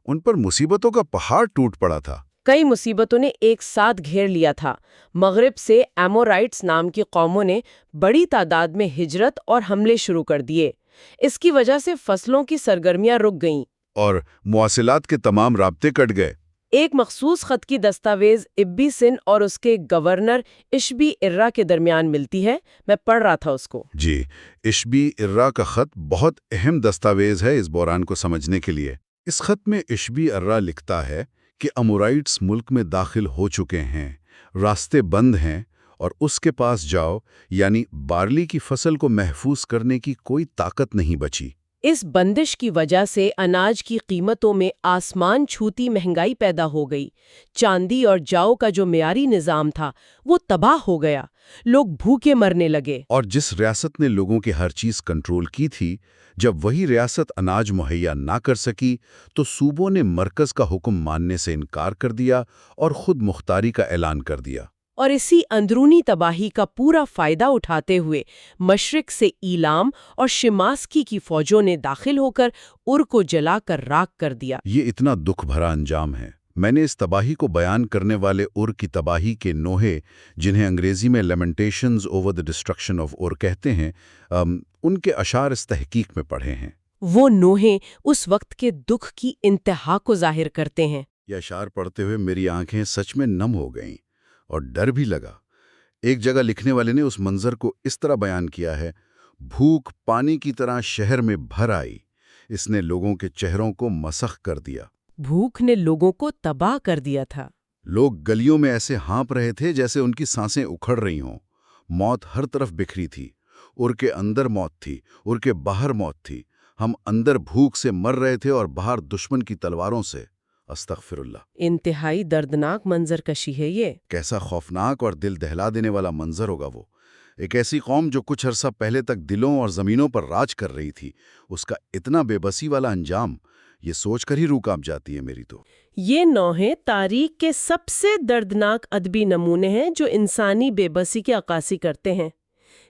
ان پر مصیبتوں کا پہاڑ ٹوٹ پڑا تھا۔ کئی مصیبتوں نے ایک ساتھ گھیر لیا تھا۔ مغرب سے ایمورائٹس نام کی قوموں نے بڑی تعداد میں ہجرت اور حملے شروع کر دیے۔ اس کی وجہ سے فصلوں کی سرگرمیاں رک گئیں اور مواصلات کے تمام رابطے کٹ گئے۔ ایک مخصوص خط کی دستاویز ابی سن اور اس کے گورنر اشبی ارا کے درمیان ملتی ہے، میں پڑھ رہا تھا اس کو۔ جی، اشبی ارا کا خط بہت اہم دستاویز ہے اس بحران کو سمجھنے کے لیے۔ اس خط میں اشبی ارا لکھتا ہے کہ امورائٹس ملک میں داخل ہو چکے ہیں، راستے بند ہیں اور اس کے پاس جاؤ، یعنی بارلی کی فصل کو محفوظ کرنے کی کوئی طاقت نہیں بچی۔ اس بندش کی وجہ سے اناج کی قیمتوں میں آسمان چھوتی مہنگائی پیدا ہو گئی۔ چاندی اور جاؤ کا جو معیاری نظام تھا وہ تباہ ہو گیا، لوگ بھوکے مرنے لگے۔ اور جس ریاست نے لوگوں کی ہر چیز کنٹرول کی تھی، جب وہی ریاست اناج مہیا نہ کر سکی تو صوبوں نے مرکز کا حکم ماننے سے انکار کر دیا اور خود مختاری کا اعلان کر دیا۔ اور اسی اندرونی تباہی کا پورا فائدہ اٹھاتے ہوئے مشرق سے ایلام اور شماسکی کی فوجوں نے داخل ہو کر ار کو جلا کر راکھ کر دیا۔ یہ اتنا دکھ بھرا انجام ہے۔ میں نے اس تباہی کو بیان کرنے والے ار کی تباہی کے نوحے، جنہیں انگریزی میں لیمنٹیشنز اوور دی ڈسٹرکشن آف ار کہتے ہیں، ان کے اشعار اس تحقیق میں پڑھے ہیں۔ وہ نوحے اس وقت کے دکھ کی انتہا کو ظاہر کرتے ہیں۔ یہ اشعار پڑھتے ہوئے میری آنکھیں سچ میں نم ہو گئیں اور ڈر بھی لگا۔ ایک جگہ لکھنے والے نے اس منظر کو اس طرح بیان کیا ہے: بھوک پانی کی طرح شہر میں بھر آئی، اس نے لوگوں کے چہروں کو مسخ کر دیا۔ بھوک نے لوگوں کو تباہ کر دیا تھا۔ لوگ گلیوں میں ایسے ہانپ رہے تھے جیسے ان کی سانسیں اکھڑ رہی ہوں۔ موت ہر طرف بکھری تھی۔ ار کے اندر موت تھی، ار کے باہر موت تھی۔ ہم اندر بھوک سے مر رہے تھے اور باہر دشمن کی تلواروں سے۔ استغفر اللہ۔ انتہائی دردناک منظر کشی ہے یہ۔ کیسا خوفناک اور دل دہلا دینے والا منظر ہوگا وہ۔ ایک ایسی قوم جو کچھ عرصہ پہلے تک دلوں اور زمینوں پر راج کر رہی تھی، اس کا اتنا بے بسی والا انجام، یہ سوچ کر ہی روح کانپ جاتی ہے میری تو۔ یہ نوحے تاریخ کے سب سے دردناک ادبی نمونے ہیں جو انسانی بے بسی کی عکاسی کرتے ہیں،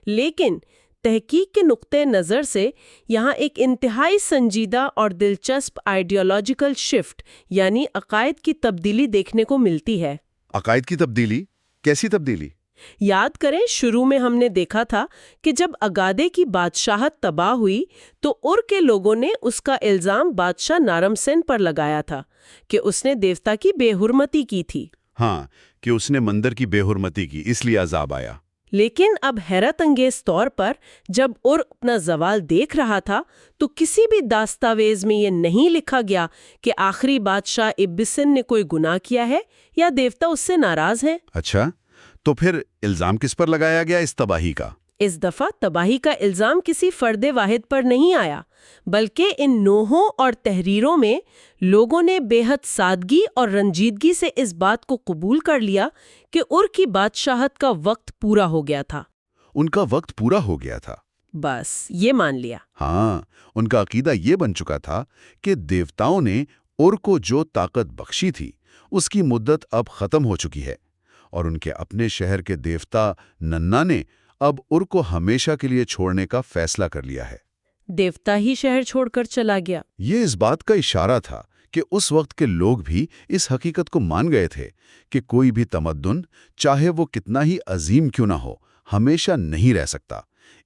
لیکن تحقیق کے نقطۂ نظر سے یہاں ایک انتہائی سنجیدہ اور دلچسپ آئیڈیالوجیکل شفٹ یعنی عقائد کی تبدیلی دیکھنے کو ملتی ہے۔ عقائد کی تبدیلی؟ کیسی تبدیلی؟ یاد کریں، شروع میں ہم نے دیکھا تھا کہ جب اگادے کی بادشاہت تباہ ہوئی تو ار کے لوگوں نے اس کا الزام بادشاہ نارم سین پر لگایا تھا کہ اس نے دیوتا کی بے حرمتی کی تھی۔ ہاں، کہ اس نے مندر کی بے حرمتی کی، اس لیے عذاب آیا۔ لیکن اب حیرت انگیز طور پر جب ار اپنا زوال دیکھ رہا تھا تو کسی بھی دستاویز میں یہ نہیں لکھا گیا کہ آخری بادشاہ ابسن نے کوئی گناہ کیا ہے یا دیوتا اس سے ناراض ہیں۔ اچھا، تو پھر الزام کس پر لگایا گیا اس تباہی کا؟ اس دفعہ تباہی کا الزام کسی فرد واحد پر نہیں آیا، بلکہ ان نوحوں اور تحریروں میں لوگوں نے بے حد سادگی اور رنجیدگی سے اس بات کو قبول کر لیا کہ ار کی بادشاہت کا وقت پورا ہو گیا تھا۔ ان کا وقت پورا ہو گیا تھا؟ بس یہ مان لیا۔ ہاں، ان کا عقیدہ یہ بن چکا تھا کہ دیوتاؤں نے ار کو جو طاقت بخشی تھی اس کی مدت اب ختم ہو چکی ہے، اور ان کے اپنے شہر کے دیوتا ننا نے اب ار کو ہمیشہ کے لیے چھوڑنے کا فیصلہ کر لیا ہے۔ دیوتا ہی شہر چھوڑ کر چلا گیا۔ یہ اس بات کا اشارہ تھا کہ اس وقت کے لوگ بھی اس حقیقت کو مان گئے تھے کہ کوئی بھی تمدن، چاہے وہ کتنا ہی عظیم کیوں نہ ہو، ہمیشہ نہیں رہ سکتا۔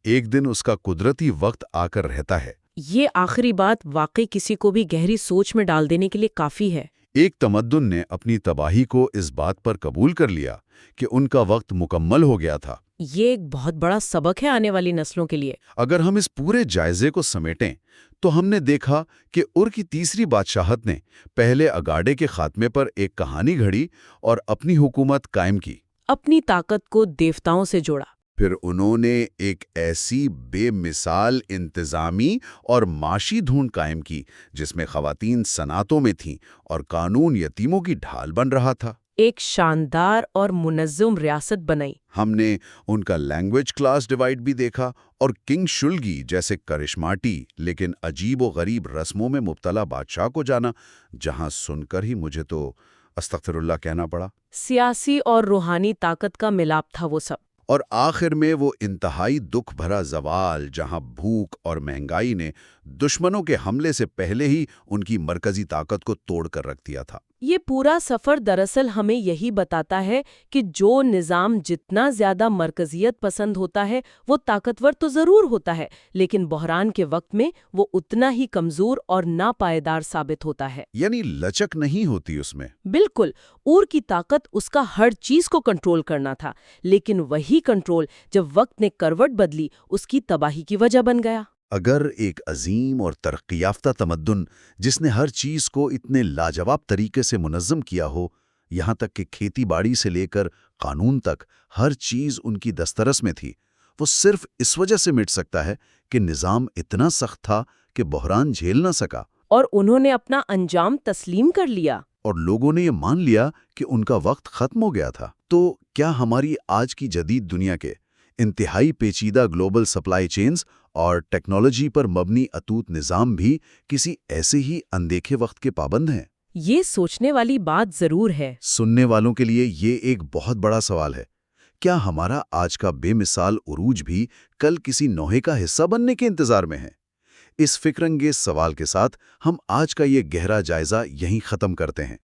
ایک دن اس کا قدرتی وقت آ کر رہتا ہے۔ یہ آخری بات واقعی کسی کو بھی گہری سوچ میں ڈال دینے کے لیے کافی ہے۔ ایک تمدن نے اپنی تباہی کو اس بات پر قبول کر لیا کہ ان کا وقت مکمل ہو گیا تھا۔ یہ ایک بہت بڑا سبق ہے آنے والی نسلوں کے لیے۔ اگر ہم اس پورے جائزے کو سمیٹیں تو ہم نے دیکھا کہ ار کی تیسری بادشاہت نے پہلے اگاڈے کے خاتمے پر ایک کہانی گھڑی اور اپنی حکومت قائم کی، اپنی طاقت کو دیوتاؤں سے جوڑا۔ پھر انہوں نے ایک ایسی بے مثال انتظامی اور معاشی دھون قائم کی جس میں خواتین صنعتوں میں تھیں اور قانون یتیموں کی ڈھال بن رہا تھا۔ ایک شاندار اور منظم ریاست بنائی۔ ہم نے ان کا لینگویج کلاس ڈیوائیڈ بھی دیکھا اور کنگ شلگی جیسے کرشماٹی لیکن عجیب و غریب رسموں میں مبتلا بادشاہ کو جانا، جہاں سن کر ہی مجھے تو استغفر اللہ کہنا پڑا۔ سیاسی اور روحانی طاقت کا ملاپ تھا وہ سب۔ اور آخر میں وہ انتہائی دکھ بھرا زوال جہاں بھوک اور مہنگائی نے دشمنوں کے حملے سے پہلے ہی ان کی مرکزی طاقت کو توڑ کر رکھ دیا تھا۔ یہ پورا سفر دراصل ہمیں یہی بتاتا ہے کہ جو نظام جتنا زیادہ مرکزیت پسند ہوتا ہے وہ طاقتور تو ضرور ہوتا ہے، لیکن بحران کے وقت میں وہ اتنا ہی کمزور اور ناپائیدار ثابت ہوتا ہے۔ یعنی لچک نہیں ہوتی اس میں۔ بالکل، اور کی طاقت اس کا ہر چیز کو کنٹرول کرنا تھا، لیکن وہی کنٹرول جب وقت نے کروٹ بدلی اس کی تباہی کی وجہ بن گیا۔ اگر ایک عظیم اور ترقی یافتہ تمدن جس نے ہر چیز کو اتنے لاجواب طریقے سے منظم کیا ہو، یہاں تک کہ کھیتی باڑی سے لے کر قانون تک ہر چیز ان کی دسترس میں تھی، وہ صرف اس وجہ سے مٹ سکتا ہے کہ نظام اتنا سخت تھا کہ بحران جھیل نہ سکا، اور انہوں نے اپنا انجام تسلیم کر لیا۔ اور لوگوں نے یہ مان لیا کہ ان کا وقت ختم ہو گیا تھا۔ تو کیا ہماری آج کی جدید دنیا کے انتہائی پیچیدہ گلوبل سپلائی چینز اور ٹیکنالوجی پر مبنی اٹوٹ نظام بھی کسی ایسے ہی اندیکھے وقت کے پابند ہیں؟ یہ سوچنے والی بات ضرور ہے۔ سننے والوں کے لیے یہ ایک بہت بڑا سوال ہے۔ کیا ہمارا آج کا بے مثال عروج بھی کل کسی نوحے کا حصہ بننے کے انتظار میں ہے؟ اس فکر انگیز سوال کے ساتھ ہم آج کا یہ گہرا جائزہ یہیں ختم کرتے ہیں۔